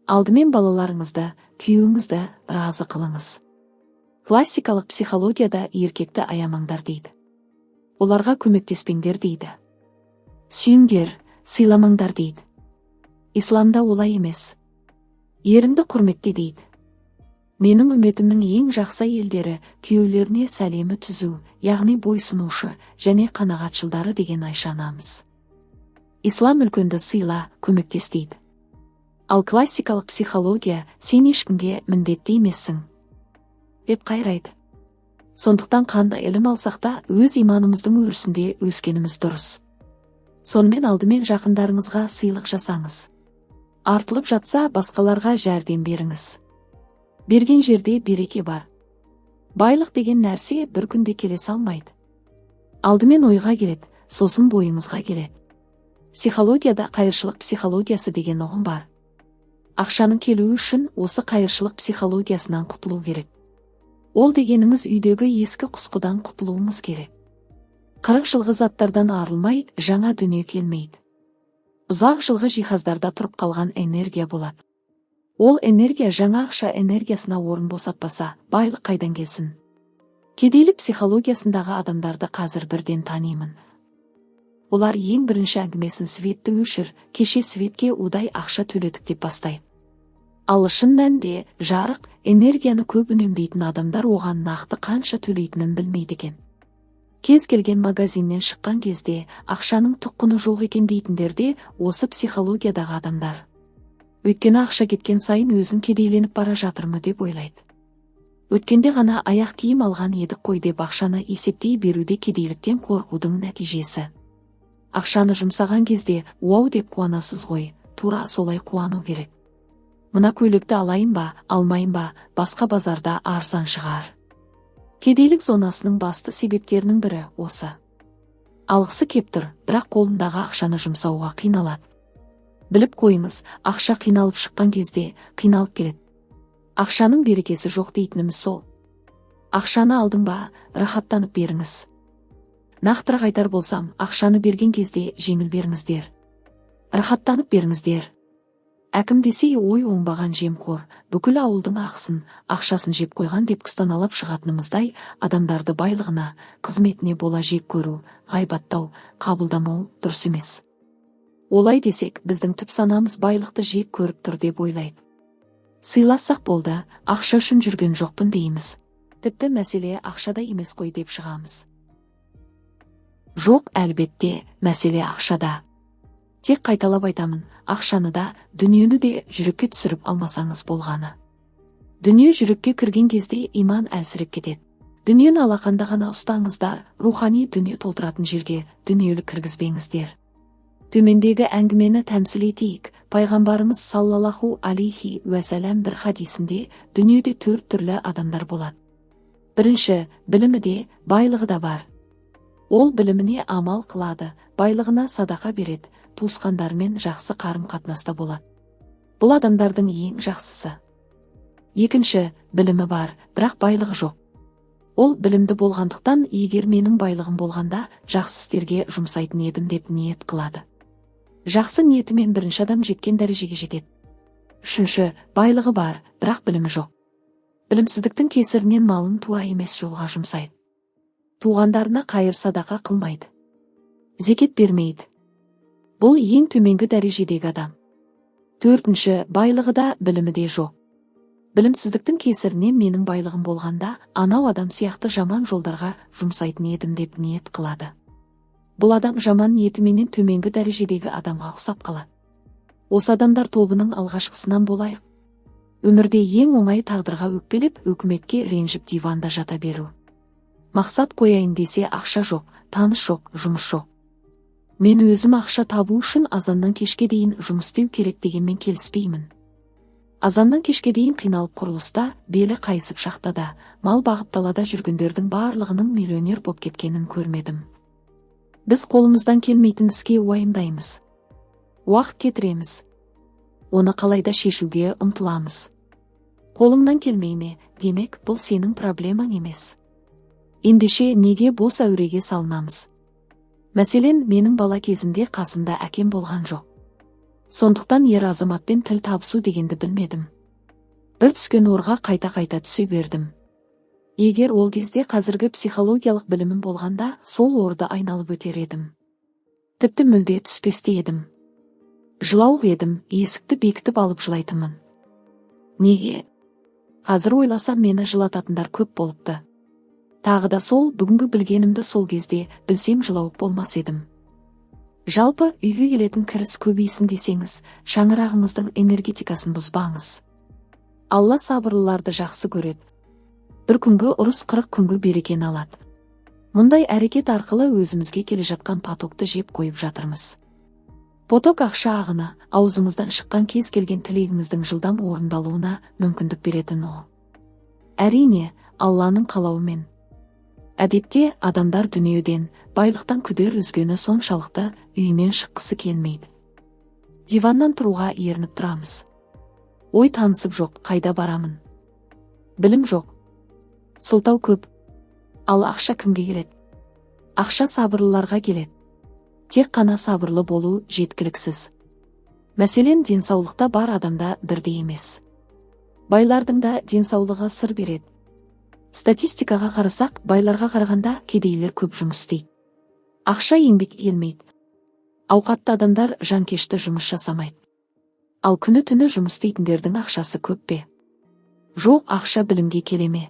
Speaker 1: Алдымен балаларыңызды, күйеуіңізді разы қылыңыз. Классикалық психологияда еркекті аямаңдар дейді. Оларға көмектеспеңдер дейді. Сүйіңдер, сыйламаңдар дейді. Исламда олай емес. Еріңді құрметте дейді. Менің үмметімнің ең жақсы елдері күйеулеріне сәлемі түзу, яғни бойсынушы және қанағатшылдары деген Айша анамыз. Ислам үлкенді сыйла, көмектес дейді. Ал классикалық психология сен ешкімге міндетті емессің деп қайрайды. Сондықтан қандай ілім алсақ та өз иманымыздың өрісінде өскеніміз дұрыс. Сонымен алдымен жақындарыңызға сыйлық жасаңыз. Артылып жатса басқаларға жәрдем беріңіз. Берген жерде береке бар. Байлық деген нәрсе бір күнде келе салмайды. Алдымен ойға келеді, сосын бойыңызға келеді. Психологияда қайыршылық психологиясы деген ұғым бар. Ақшаның келуі үшін осы қайыршылық психологиясынан құтылу керек. Ол дегеніңіз үйдегі ескі құсқыдан құтылуымыз керек. 40 жылғы заттардан арылмай жаңа дүние келмейді. Ұзақ жылғы жиһаздарда тұрып қалған энергия болады. Ол энергия жаңа ақша энергиясына орын босатпаса, байлық қайдан келсін? Кедейлік психологиясындағы адамдарды қазір бірден танимын. Олар ең бірінші әңгімесін светті өшір, кеше светке удай ақша төледік деп бастайды. Ал шын мәнінде жарық энергияны көп үнемдейтін адамдар оған нақты қанша төлейтінін білмейді екен. Кез келген магазиннен шыққан кезде ақшаның түк құны жоқ екен дейтіндер де осы психологиядағы адамдар. Өйткені ақша кеткен сайын өзін кедейленіп бара жатырмы деп ойлайды. Өткенде ғана аяқ киім алған едік қой деп ақшаны есептей беруде кедейліктен қорқудың нәтижесі. Ақшаны жұмсаған кезде уау деп қуанасыз ғой, тура солай қуану керек. Мына көйлекті алайын ба, алмайын ба, басқа базарда арзан шығар. Кедейлік зонасының басты себептерінің бірі осы. Алғысы кеп тұр, бірақ қолындағы ақшаны жұмсауға қиналады. Біліп қойыңыз, ақша қиналып шыққан кезде қиналып келеді. Ақшаның берекесі жоқ дейтініміз сол. Ақшаны алдың ба, рахаттанып беріңіз. Нақтырақ айтар болсам, ақшаны берген кезде жеңіл беріңіздер. Рахаттанып беріңіздер. Әкім десе ой оңбаған жемқор, бүкіл ауылдың ақысын, ақшасын жеп қойған деп күстаналап шығатынымыздай, адамдарды байлығына, қызметіне бола жек көру, ғайбаттау, қабылдамау дұрыс емес. Олай десек, біздің түп санамыз байлықты жек көріп тұр деп ойлайды. Сыйласақ болды, ақша үшін жүрген жоқпын дейміз. Тіпті мәселе ақшада емес қой деп шығамыз. Жоқ, әлбетте, мәселе ақшада. Тек қайталап айтамын, ақшаны да, дүниені де жүрекке түсіріп алмасаңыз болғаны. Дүние жүрекке кірген кезде иман әлсіреп кетеді. Дүниені алақанда ғана ұстаңыздар, рухани дүние толтыратын жерге дүниелік кіргізбеңіздер. Төмендегі әңгімені тәмсіл етейік. Пайғамбарымыз саллаллаху алейхи уәсәләм бір хадисінде дүниеде 4 түрлі адамдар болады. Бірінші, білімі де, байлығы да бар. Ол біліміне амал қылады, байлығына садақа береді, туысқандармен жақсы қарым-қатынаста болады. Бұл адамдардың ең жақсысы. Екінші, білімі бар, бірақ байлығы жоқ. Ол білімді болғандықтан, егер менің байлығым болғанда, жақсы істерге жұмсайтын едім деп ниет қылады. Жақсы ниетімен бірінші адам жеткен дәрежеге жетеді. Үшінші, байлығы бар, бірақ білімі жоқ. Білімсіздіктің кесірінен малын тура емес жолға жұмсайды. Туғандарына қайыр садақа қылмайды. Зекет бермейді. Бұл ең төменгі дәрежедегі адам. Төртінші, байлығы да, білімі де жоқ. Білімсіздіктің кесірінен менің байлығым болғанда, анау адам сияқты жаман жолдарға жұмсайтын едім деп ниет қылады. Бұл адам жаман ниетіменен төменгі дәрежедегі адамға ұқсап қалады. Осы адамдар тобының алғашқысынан болайық. Өмірде ең оңай тағдырға өкпелеп, өкіметке ренжіп диванда жата беру. Мақсат қояйын десе ақша жоқ, таныс жоқ, жұмыс жоқ. Мен өзім ақша табу үшін азаннан кешке дейін жұмыс істеу керек дегенмен келіспеймін. Азаннан кешке дейін қиналып құрылыста, белі қайысып шахтада, мал бағып далада жүргендердің барлығының миллионер боп кеткенін көрмедім. Біз қолымыздан келмейтін іске уайымдаймыз. Уақыт кетіреміз. Оны қалайда шешуге ұмтыламыз. Қолыңнан келмей ме, демек бұл сенің проблемаң емес. Ендеше неге бос әуреге салынамыз? Мәселен, менің бала кезімде қасымда әкем болған жоқ. Сондықтан ер азаматпен тіл табысу дегенді білмедім. Бір түскен орға қайта-қайта түсе бердім. Егер ол кезде қазіргі психологиялық білімім болғанда, сол орды айналып өтер едім. Тіпті мүлде түспесте едім. Жылауық едім, есікті бекітіп алып жылайтынмын. Неге? Қазір ойласам мені жылататындар көп болыпты. Тағы да сол, бүгінгі білгенімді сол кезде білсем жылауық болмас едім. Жалпы, үйге келетін кіріс көбейсін десеңіз, шаңырағыңыздың энергетикасын бұзбаңыз. Алла сабырлыларды жақсы көреді. Бір күнгі ұрыс 40 күнгі берекені алады. Мұндай әрекет арқылы өзімізге келе жатқан потокты жеп қойып жатырмыз. Поток ақша ағыны, аузыңыздан шыққан кез келген тілегіңіздің жылдам орындалуына мүмкіндік беретін ол. Әрине, Алланың қалауымен. Әдетте адамдар дүниеден, байлықтан күдер үзгені соншалықты үйінен шыққысы келмейді. Диваннан тұруға ерініп тұрамыз. Ой танысып жоқ, қайда барамын? Білім жоқ. Сылтау көп. Ал ақша кімге келеді? Ақша сабырлыларға келеді. Тек қана сабырлы болу жеткіліксіз. Мәселен, денсаулықта бар адамда бірдей емес. Байлардың да денсаулығы сыр береді. Статистикаға қарасақ, байларға қарағанда кедейлер көп жұмыс істейді. Ақша еңбек елмейді. Ауқатты адамдар жанкешті жұмыс жасамайды. Ал күні-түні жұмыс істейтіндердің ақшасы көп пе? Жоқ, ақша білімге келе ме?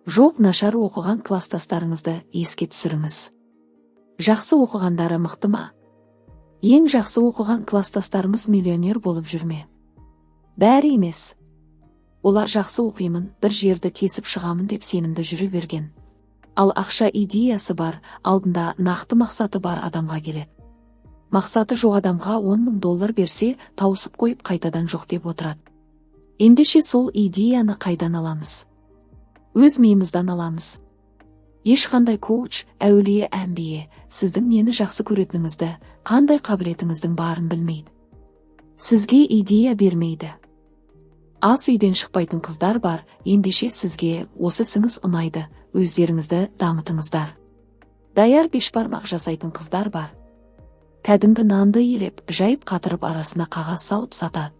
Speaker 1: Жоқ, нашар оқыған кластастарыңызды еске түсіріңіз. Жақсы оқығандары мықты ма? Ең жақсы оқыған кластастарымыз миллионер болып жүрме? Бәрі емес. Олар жақсы оқимын, бір жерді тесіп шығамын деп сенімді жүре берген. Ал ақша идеясы бар, алдында нақты мақсаты бар адамға келеді. Мақсаты жоқ адамға 10 000 доллар берсе, тауысып қойып қайтадан жоқ деп отырады. Ендеше сол идеяны қайдан аламыз? Өз миымыздан аламыз. Ешқандай коуч, әулие, әмбие сіздің нені жақсы көретініңізді, қандай қабілетіңіздің барын білмейді. Сізге идея бермейді. Ас үйден шықпайтын қыздар бар, ендеше сізге осы ісіңіз ұнайды, өздеріңізді дамытыңыздар. Даяр бешбармақ жасайтын қыздар бар. Кәдімгі нанды елеп, жайып қатырып арасына қағаз салып сатады.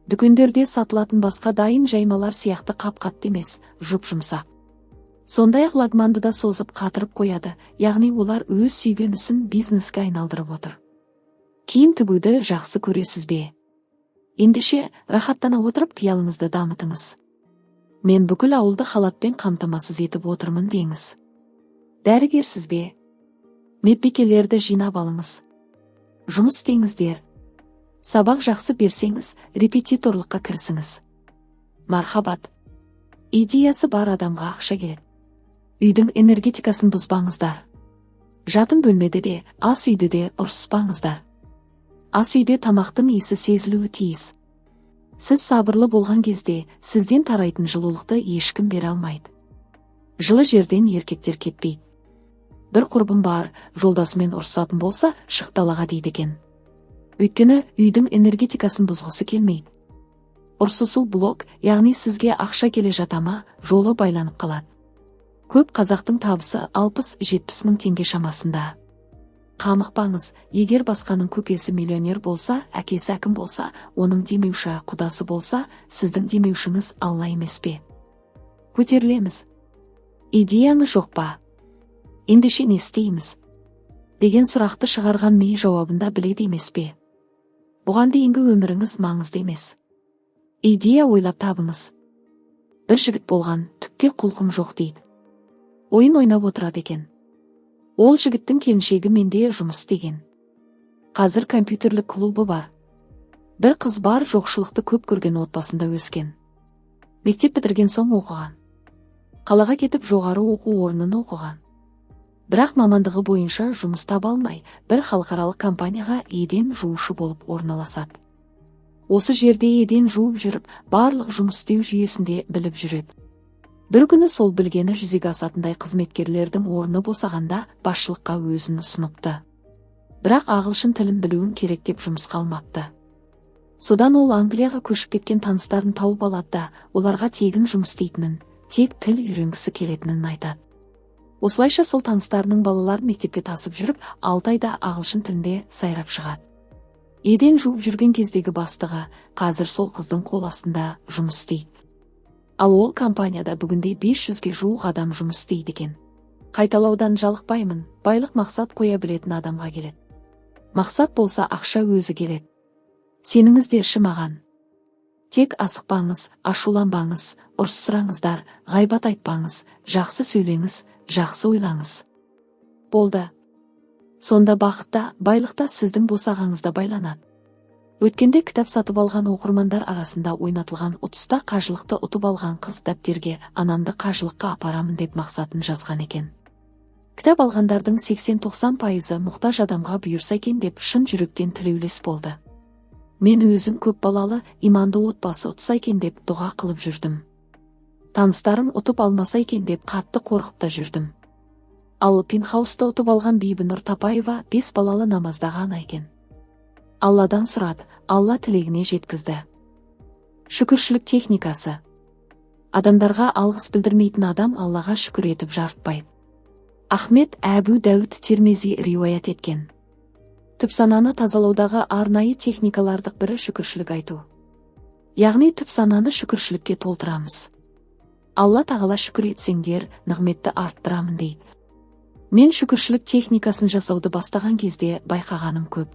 Speaker 1: Дүкендерде сатылатын басқа дайын жаймалар сияқты қап-қатты емес, жұп-жұмсақ. Сондай-ақ лагманды да созып қатырып қояды, яғни олар өз сүйген ісін бизнеске айналдырып отыр. Киім тігуді жақсы көресіз бе? Ендеше, рахаттана отырып қиялыңызды дамытыңыз. Мен бүкіл ауылды халатпен қамтамасыз етіп отырмын деңіз. Дәрігерсіз бе? Медбикелерді жинап алыңыз. Жұмыс істеңіздер. Сабақ жақсы берсеңіз, репетиторлыққа кірісіңіз. Мархабат. Идеясы бар адамға ақша келеді. Үйдің энергетикасын бұзбаңыздар. Жатын бөлмеде де, ас үйде де ұрсыспаңыздар. Ас үйде тамақтың иісі сезілуі тиіс. Сіз сабырлы болған кезде, сізден тарайтын жылулықты ешкім бере алмайды. Жылы жерден еркектер кетпейді. Бір құрбым бар, жолдасымен ұрсатын болса, шық далаға дейді екен. Өйткені үйдің энергетикасын бұзғысы келмейді. Ұрсысу блок, яғни сізге ақша келе жатама, жолы байланып қалады. Көп қазақтың табысы 60-70 мың теңге шамасында. Қамықпаңыз, егер басқаның көкесі миллионер болса, әкесі әкім болса, оның демеуші құдасы болса, сіздің демеушіңіз Алла емес пе? Көтерілеміз. Идеяңыз жоқ па? Ендеше не істейміз? Деген сұрақты шығарған ми жауабында біледі емес пе? Бұған дейінгі өміріңіз маңызды емес. Идея ойлап табыңыз. Бір жігіт болған, түкке құлқым жоқ дейді. Ойын ойнап отырады екен. Ол жігіттің келіншегі менде жұмыс істеген. Қазір компьютерлік клубы бар. Бір қыз бар, жоқшылықты көп көрген отбасында өскен. Мектеп бітірген соң оқыған. Қалаға кетіп жоғары оқу орнын оқыған. Бірақ мамандығы бойынша жұмыс таба алмай, бір халықаралық компанияға еден жуушы болып орналасады. Осы жерде еден жуып жүріп, барлық жұмыс істеу жүйесінде біліп жүреді. Бір күні сол білгені жүзеге асатындай қызметкерлердің орны босағанда басшылыққа өзін ұсыныпты. Бірақ ағылшын тілін білуін керек деп жұмысқа алмапты. Содан ол Англияға көшіп кеткен таныстарын тауып алады да, оларға тегін жұмыс істейтінін, тек тіл үйренгісі келетінін айтады. Осылайша сол таныстарының балаларын мектепке тасып жүріп, 6 айда ағылшын тілінде сайрап шығады. Еден жуып жүрген кездегі бастығы қазір сол қыздың қол астында жұмыс істейді. Ал ол компанияда бүгінде 500-ге жуық адам жұмыс істейді екен. Қайталаудан жалықпаймын, байлық мақсат қоя білетін адамға келеді. Мақсат болса ақша өзі келеді. Сеніңіздерші маған. Тек асықпаңыз, ашуланбаңыз, ұрсыраңыздар, ғайбат айтпаңыз, жақсы сөйлеңіз, жақсы ойлаңыз. Болды. Сонда бақытта, байлықта сіздің босағаңызда байланады. Өткенде кітап сатып алған оқырмандар арасында ойнатылған ұтыста қажылықты ұтып алған қыз дәптерге анамды қажылыққа апарамын деп мақсатын жазған екен. Кітап алғандардың 80-90% мұқтаж адамға бұйырса екен деп шын жүректен тілеулес болды. Мен өзім көп балалы, иманды отбасы ұтса екен деп дұға қылып жүрдім. Таныстарым ұтып алмаса екен деп қатты қорқып та жүрдім. Ал пентхаусты ұтып алған Бибінұр Тапаева 5 балалы намаздағы ана екен. Алладан сұрады, Алла тілегіне жеткізді. Шүкіршілік техникасы. Адамдарға алғыс білдірмейтін адам Аллаға шүкір етіп жарытпайды. Ахмет Әбу Дәуд Тирмизи риуаят еткен. Түпсананы тазалаудағы арнайы техникалардың бірі шүкіршілік айту. Яғни түпсананы шүкіршілікке толтырамыз. Алла тағала шүкір етсеңдер, нығметті арттырамын дейді. Мен шүкіршілік техникасын жасауды бастаған кезде байқағаным көп.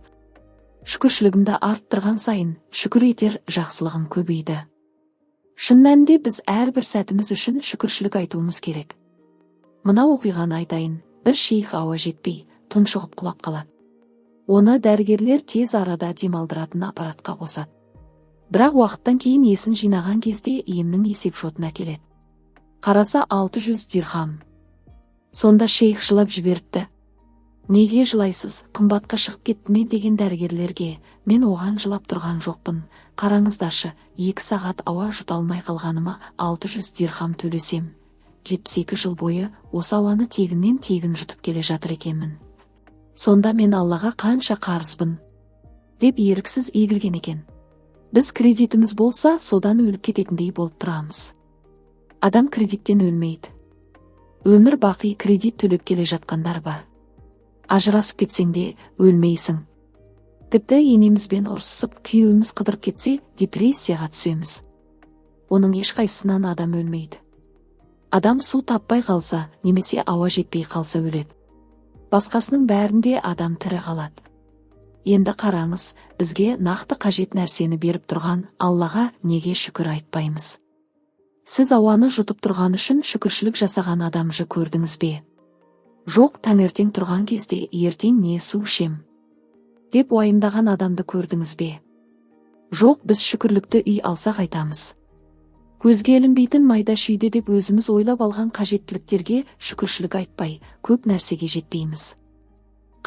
Speaker 1: Шүкіршілігімді арттырған сайын, шүкір етер жақсылығым көбейді. Шын мәнінде біз әрбір сәтіміз үшін шүкіршілік айтуымыз керек. Мына оқиғаны айтайын, бір шейх ауа жетпей, тұншығып құлап қалады. Оны дәрігерлер тез арада демалдыратын аппаратқа қосады. Бірақ уақыттан кейін есін жинаған кезде емнің есеп-шотына келеді. Қараса 600 дирхам. Сонда шейх жылап жіберіпті. Неге жылайсыз, қымбатқа шығып кетті ме деген дәрігерлерге, мен оған жылап тұрған жоқпын. Қараңыздаршы, 2 сағат ауа жұта алмай қалғаныма 600 дирхам төлесем. 72 жыл бойы осы ауаны тегіннен тегін жұтып келе жатыр екенмін. Сонда мен Аллаға қанша қарызбын, деп еріксіз егілген екен. Біз кредитіміз болса, содан өліп кететіндей болып тұрамыз. Адам кредиттен өлмейді. Өмір бақи кредит төлеп келе жатқандар бар. Ажырасып кетсең де өлмейсің. Тіпті енемізбен ұрсысып, күйеуіміз қыдырып кетсе, депрессияға түсеміз. Оның ешқайсысынан адам өлмейді. Адам су таппай қалса, немесе ауа жетпей қалса өледі. Басқасының бәрінде адам тірі қалады. Енді қараңыз, бізге нақты қажет нәрсені беріп тұрған Аллаға неге шүкір айтпаймыз? Сіз ауаны жұтып тұрған үшін шүкіршілік жасаған адамды көрдіңіз бе? Жоқ, таңертең тұрған кезде ертең не су ішем деп уайымдаған адамды көрдіңіз бе? Жоқ, біз шүкірлікті үй алсақ айтамыз. Көзге ілінбейтін майда шүйде деп өзіміз ойлап алған қажеттіліктерге шүкіршілік айтпай, көп нәрсеге жетпейміз.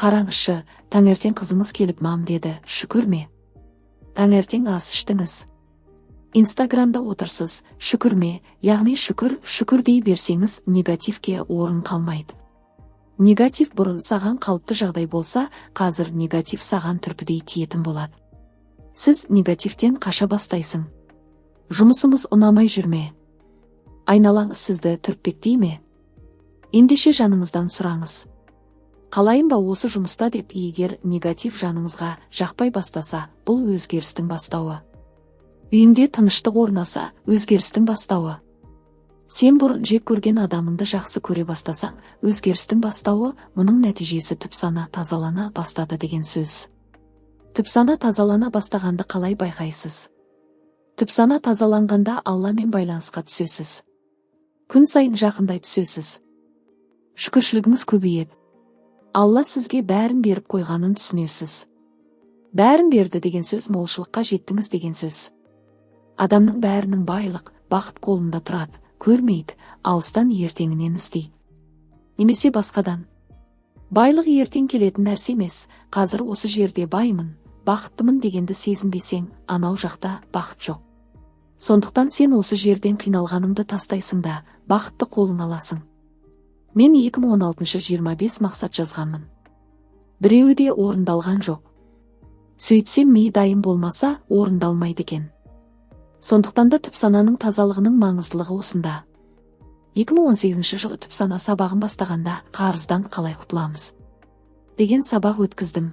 Speaker 1: Қараңызшы, таңертең қызыңыз келіп мам деді, шүкір ме? Таңертең ас іштіңіз. Инстаграмда отырсыз, шүкір ме? Яғни шүкір дей берсеңіз, негативке орын қалмайды. Негатив бұрын саған қалыпты жағдай болса, қазір негатив саған түрпідей тиетін болады. Сіз негативтен қаша бастайсың. Жұмысыңыз ұнамай жүрме? Айналаңыз сізді түртпектей ме? Ендеше жаныңыздан сұраңыз. Қалайын ба осы жұмыста деп, егер негатив жаныңызға жақпай бастаса, бұл өзгерістің бастауы. Үйіңде тыныштық орнаса, өзгерістің бастауы. Сен бұрын жек көрген адамыңды жақсы көре бастасаң, өзгерістің бастауы, мұның нәтижесі түпсана тазалана бастады деген сөз. Түпсана тазалана бастағанды қалай байқайсыз? Түпсана тазаланғанда Алламен байланысқа түсесіз. Күн сайын жақындай түсесіз. Шүкіршілігіңіз көбейеді. Алла сізге бәрін беріп қойғанын түсінесіз. Бәрін берді деген сөз, молшылыққа жеттіңіз деген сөз. Адамның бәрінің байлық, бақыт қолында тұрады, көрмейді, алыстан ертеңінен іздейді. Немесе басқадан. Байлық ертең келетін нәрсе емес, қазір осы жерде баймын, бақыттымын дегенді сезінбесең, анау жақта бақыт жоқ. Сондықтан сен осы жерден қиналғаныңды тастайсың да, бақытты қолың аласың. Мен 2016-25 мақсат жазғанмын. Біреуі де орындалған жоқ. Сөйтсем ми дайын болмаса, орындалмайды екен. Сондықтан да түпсананың тазалығының маңыздылығы осында. 2018 жылы түпсана сабағын бастағанда қарыздан қалай құтыламыз деген сабақ өткіздім.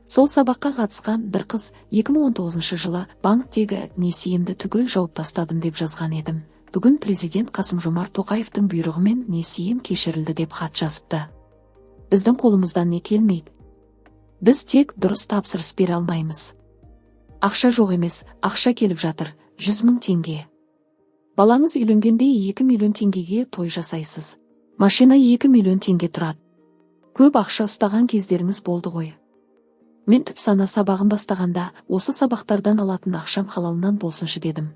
Speaker 1: Сол сабаққа қатысқан бір қыз 2019 жылы банктегі несиемді түгел жауып тастадым деп жазған едім. Бүгін президент Қасым-Жомарт Тоқаевтың бұйрығымен несием кешірілді деп хат жазыпты. Біздің қолымыздан не келмейді? Біз тек дұрыс тапсырыс бере алмаймыз. Ақша жоқ емес, ақша келіп жатыр, 100 000 теңге. Балаңыз үйленгенде 2 миллион теңгеге той жасайсыз. Машина 2 миллион теңге тұрады. Көп ақша ұстаған кездеріңіз болды ғой. Мен түпсана сабағын бастағанда, осы сабақтардан алатын ақшам халалынан болсыншы дедім.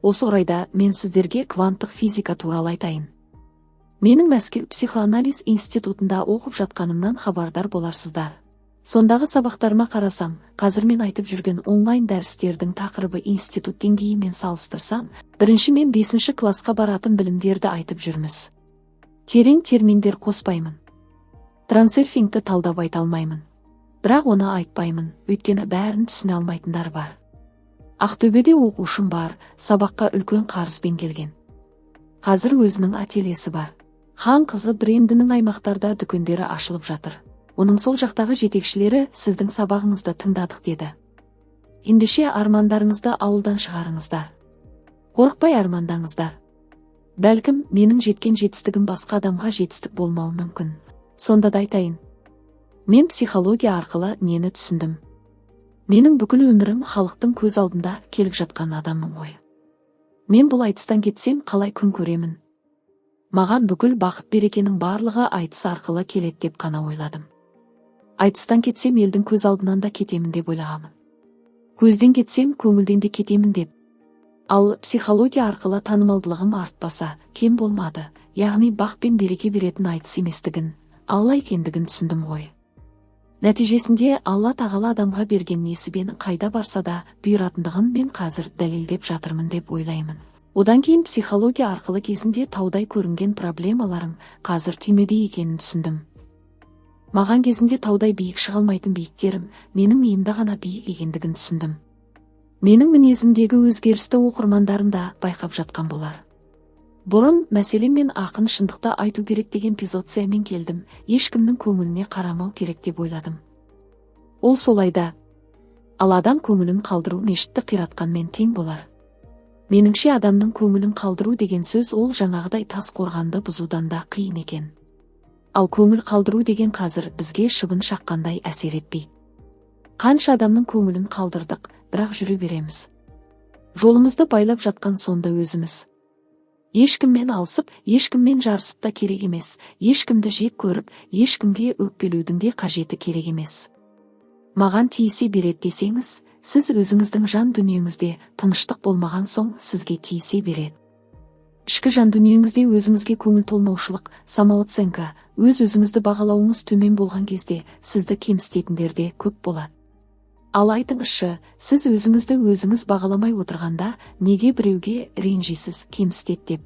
Speaker 1: Осы орайда мен сіздерге кванттық физика туралы айтайын. Менің Мәскеу психоанализ институтында оқып жатқанымнан хабардар боларсыздар. Сондағы сабақтарыма қарасам, қазір мен айтып жүрген онлайн дәрістердің тақырыбы институт деңгейімен салыстырсам, бірінші мен 5 классқа баратын білімдерді айтып жүрміз. Терең терминдер қоспаймын. Трансерфингті талдап айта алмаймын. Бірақ оны айтпаймын, өйткені бәрін түсіне алмайтындар бар. Ақтөбеде оқушым бар, сабаққа үлкен қарызбен келген. Қазір өзінің ателесі бар. Хан қызы брендінің аймақтарда дүкендері ашылып жатыр. Оның сол жақтағы жетекшілері сіздің сабағыңызды тыңдадық деді. Ендеше армандарыңызды ауылдан шығарыңыздар. Қорықпай армандаңыздар. Бәлкім, менің жеткен жетістігім басқа адамға жетістік болмауы мүмкін. Сонда да айтайын. Мен психология арқылы нені түсіндім? Менің бүкіл өмірім халықтың көз алдында келіп жатқан адаммын ғой. Мен бұл айтыстан кетсем қалай күн көремін? Маған бүкіл бақыт берекенің барлығы айтыс арқылы келеді деп қана ойладым. Айтыстан кетсем елдің көз алдынан да кетемін деп ойлағамын. Көзден кетсем көңілден де кетемін деп. Ал психология арқылы танымалдылығым артпаса, кем болмады, яғни бақ пен береке беретін айтыс еместігін, Алла екендігін түсіндім ғой. Нәтижесінде Алла тағала адамға берген несібенің қайда барса да бұйыратындығын мен қазір дәлелдеп жатырмын деп ойлаймын. Одан кейін психология арқылы кезінде таудай көрінген проблемаларым қазір түймедей екенін түсіндім. Маған кезінде таудай биік шыға алмайтын биіктерім менің миымда ғана биік екендігін түсіндім. Менің мінезімдегі өзгерісті оқырмандарым да байқап жатқан болар. Бұрын мәселен мен ақын шындықты айту керек деген позициямен келдім, ешкімнің көңіліне қарамау керек деп ойладым. Ол солайда. Ал адам көңілін қалдыру мешітті қиратқанмен тең болар. Меніңше адамның көңілін қалдыру деген сөз ол жаңағыдай тас қорғанды бұзудан да қиын екен. Ал көңіл қалдыру деген қазір бізге шыбын шаққандай әсер етпейді. Қанша адамның көңілін қалдырдық, бірақ жүре береміз. Жолымызды байлап жатқан сонда өзіміз. Ешкіммен алысып, ешкіммен жарысып та керек емес, ешкімді жек көріп, ешкімге өкпелеудің де қажеті керек емес. Маған тиісе береді десеңіз, сіз өзіңіздің жан дүниеңізде тыныштық болмаған соң сізге тиісе береді. Ішкі жан дүниеңізде өзіңізге көңіл толмаушылық, самооценка, өз-өзіңізді бағалауыңыз төмен болған кезде сізді кемсітетіндер де көп болады. Ал айтыңызшы, сіз өзіңізді өзіңіз бағаламай отырғанда неге біреуге ренжисіз, кемсітеді деп?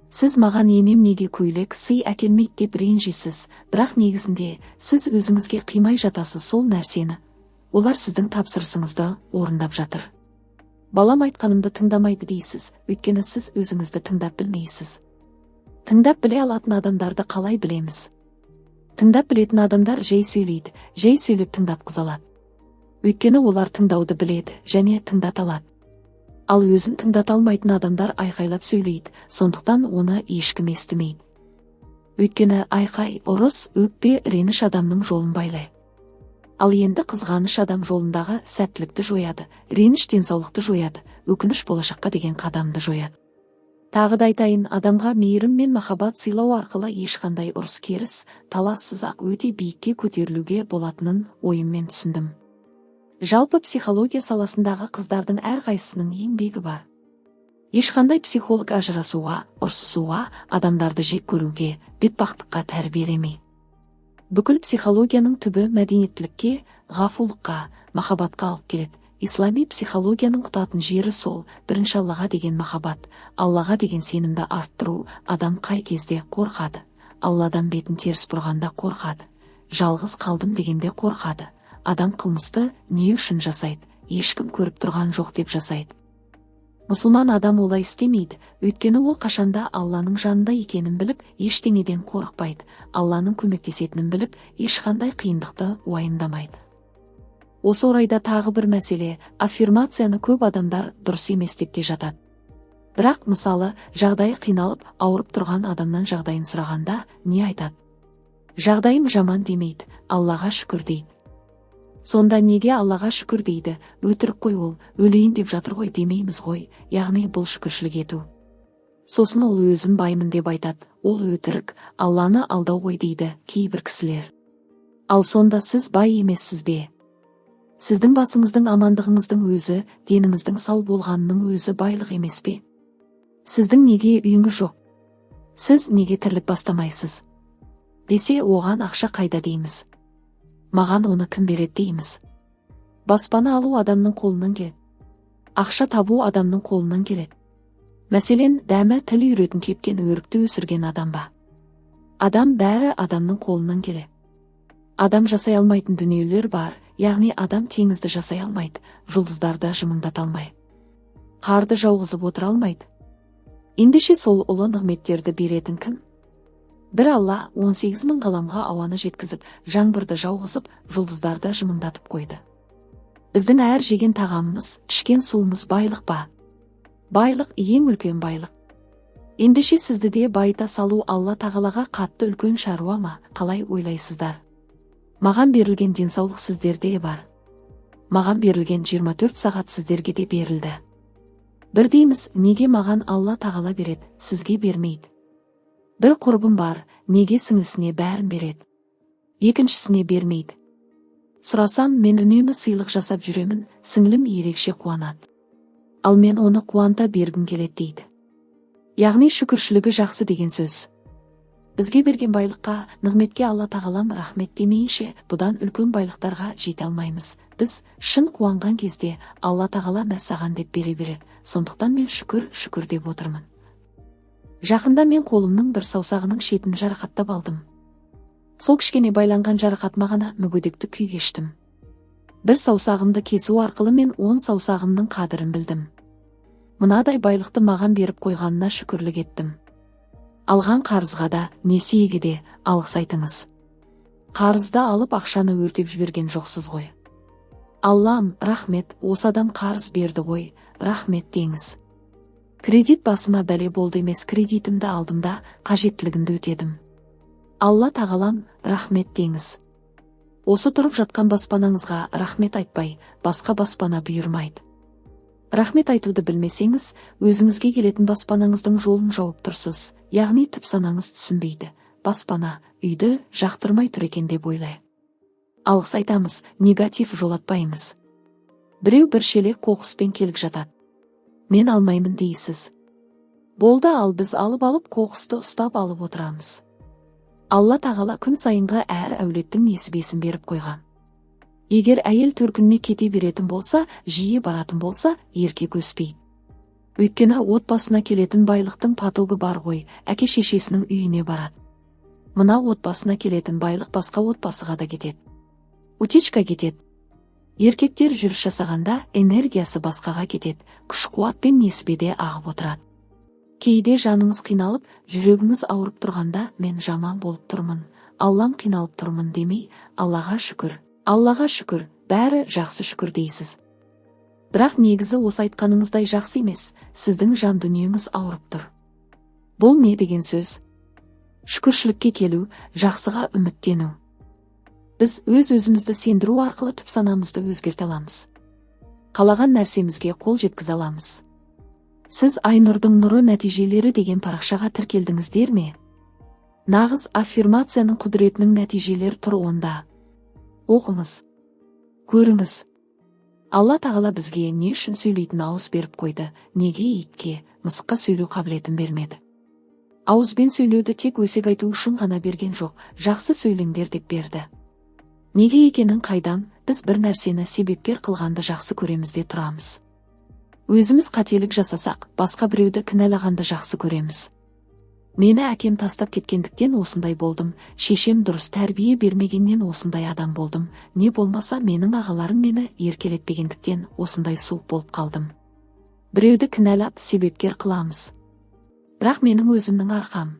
Speaker 1: Сіз маған енем неге көйлек сый әкелмейді деп ренжисіз, бірақ негізінде сіз өзіңізге қимай жатасыз сол нәрсені. Олар сіздің тапсырысыңызды орындап жатыр. Балам айтқанымды тыңдамайды дейсіз, өйткені сіз өзіңізді тыңдап білмейсіз. Тыңдап біле алатын адамдарды қалай білеміз? Тыңдап білетін адамдар жай сөйлейді, жай сөйлеп тыңдатқыза алады. Өйткені олар тыңдауды біледі және тыңдата алады. Ал өзін тыңдата алмайтын адамдар айқайлап сөйлейді, сондықтан оны ешкім естімейді. Өйткені айқай, ұрыс, өкпе, реніш адамның жолын байлайды. Ал енді қызғаныш адам жолындағы сәттілікті жояды, реніш денсаулықты жояды, өкініш болашаққа деген қадамды жояды. Тағы да айтайын, адамға мейірім мен махаббат сыйлау арқылы ешқандай ұрыс керіс, талассыз ақ өте биікке көтерілуге болатынын ойыммен түсіндім. Жалпы психология саласындағы қыздардың әрқайсысының еңбегі бар. Ешқандай психолог ажырасуға, ұрсысуға, адамдарды жек көруге, бетбақтыққа тәрбиелемейді. Бүкіл психологияның түбі мәдениеттілікке, ғафулыққа, махаббатқа алып келеді. Ислами психологияның құтатын жері сол, бірінші Аллаға деген махаббат, Аллаға деген сенімді арттыру. Адам қай кезде қорқады? Алладан бетін теріс бұрғанда қорқады. Жалғыз қалдым дегенде қорқады. Адам қылмысты не үшін жасайды? Ешкім көріп тұрған жоқ деп жасайды. Мұсылман адам олай істемейді, өйткені ол қашанда Алланың жанында екенін біліп, ештеңеден қорықпайды. Алланың көмектесетінін біліп, ешқандай қиындықты уайымдамайды. Осы орайда тағы бір мәселе, аффирмацияны көп адамдар дұрыс емес деп те жатады. Бірақ мысалы, жағдайы қиналып, ауырып тұрған адамнан жағдайын сұрағанда не айтады? Жағдайым жаман демейді, Аллаға шүкір дейді. Сонда неге Аллаға шүкір дейді? Өтірік қой ол, өлейін деп жатыр ғой демейміз ғой, яғни бұл шүкіршілік ету. Сосын ол өзім баймын деп айтады, ол өтірік, Алланы алдау ғой дейді кейбір кісілер. Ал сонда сіз бай емессіз бе? Сіздің басыңыздың амандығыңыздың өзі, деніңіздің сау болғанының өзі байлық емес пе? Сіздің неге үйіңіз жоқ? Сіз неге тірлік бастамайсыз? Десе оған ақша қайда дейміз. Маған оны кім береді дейміз. Баспана алу адамның қолынан келеді. Ақша табу адамның қолынан келеді. Мәселен, дәмі тіл үйретін кепкен өрікті өсірген адам ба? Адам бәрі адамның қолынан келеді. Адам жасай алмайтын дүниелер бар, яғни адам теңізді жасай алмайды, жұлдыздарды жымыңдата алмайды. Қарды жауғызып отыра алмайды. Ендеше сол ұлы нығметтерді беретін кім? Бір Алла 18 мың ғаламға ауаны жеткізіп, жаңбырды жауғызып, жұлдыздарды жымыңдатып қойды. Біздің әр жеген тағамымыз, ішкен суымыз байлық па? Байлық ең үлкен байлық. Ендеше сізді де байыта салу Алла тағалаға қатты үлкен шаруа ма, қалай ойлайсыздар? Маған берілген денсаулық сіздерде бар. Маған берілген 24 сағат сіздерге де берілді. Бір дейміз, неге маған Алла тағала береді, сізге бермейді? Бір құрбым бар, неге сіңлісіне бәрін береді? Екіншісіне бермейді. Сұрасам, мен үнемі сыйлық жасап жүремін, сіңлім ерекше қуанады. Ал мен оны қуанта бергім келеді дейді. Яғни шүкіршілігі жақсы деген сөз. Бізге берген байлыққа, нығметке Алла тағалам рахмет демейінше, бұдан үлкен байлықтарға жете алмаймыз. Біз шын қуанған кезде Алла тағала мәссаған деп бере береді. Сондықтан мен шүкір деп отырмын. Жақында мен қолымның бір саусағының шетін жарақаттап алдым. Сол кішкене байланған жарақат мағана мүгедекті күй кештім. Бір саусағымды кесу арқылы мен 10 саусағымның қадірін білдім. Мынадай байлықты маған беріп қойғанына шүкірлік еттім. Алған қарызға да, несиеге де алғыс айтыңыз. Қарызды алып ақшаны өртеп жіберген жоқсыз ғой. Аллам, рахмет, осы адам қарыз берді ғой, рахмет деңіз. Кредит басыма бәле болды емес, кредитімді алдым да қажеттілігімді өтедім. Алла тағалам, рахмет деңіз. Осы тұрып жатқан баспанаңызға рахмет айтпай, басқа баспана бұйырмайды. Рахмет айтуды білмесеңіз, өзіңізге келетін баспанаңыздың жолын жауып тұрсыз, яғни түп санаңыз түсінбейді. Баспана, үйді жақтырмай тұр екен деп ойлайды. Алғыс айтамыз, негатив жолатпаймыз. Біреу бір шелек қоқыспен келіп жатады. Мен алмаймын дейсіз. Болды, ал біз алып қоқысты ұстап алып отырамыз. Алла тағала күн сайынғы әр әулеттің несібесін беріп қойған. Егер әйел төркініне кете беретін болса, жиі баратын болса, еркек өспейді. Өйткені отбасына келетін байлықтың потогы бар ғой, әке шешесінің үйіне барады. Мына отбасына келетін байлық басқа отбасыға да кетеді. Утечка кетеді. Еркектер жүріс жасағанда энергиясы басқаға кетеді, күш-қуат пен несібеде ағып отырады. Кейде жаныңыз қиналып, жүрегіңіз ауырып тұрғанда, мен жаман болып тұрмын, Аллам қиналып тұрмын демей, Аллаға шүкір, бәрі жақсы шүкір дейсіз. Бірақ негізі осы айтқаныңыздай жақсы емес, сіздің жан дүниеңіз ауырып тұр. Бұл не деген сөз? Шүкіршілікке келу, жақсыға үміттену. Біз өз-өзімізді сендіру арқылы түп санамызды өзгерте аламыз. Қалаған нәрсемізге қол жеткізе аламыз. Сіз Айнұрдың нұры нәтижелері деген парақшаға тіркелдіңіздер ме? Нағыз аффирмацияның құдіретінің нәтижелері тұр онда. Оқыңыз, көріңіз. Алла тағала бізге не үшін сөйлейтін ауыз беріп қойды, неге итке, мысыққа сөйлеу қабілетін бермеді? Ауызбен сөйлеуді тек өсек айту үшін ғана берген жоқ, жақсы сөйлеңдер деп берді. Неге екенін қайдам, біз бір нәрсені себепкер қылғанды жақсы көреміз де тұрамыз. Өзіміз қателік жасасақ, басқа біреуді кінәлағанды жақсы көреміз. Мені әкем тастап кеткендіктен осындай болдым, шешем дұрыс тәрбие бермегеннен осындай адам болдым, не болмаса менің ағаларым мені еркелетпегендіктен осындай суық болып қалдым. Біреуді кінәлап себепкер қыламыз. Бірақ менің өзімнің арқам.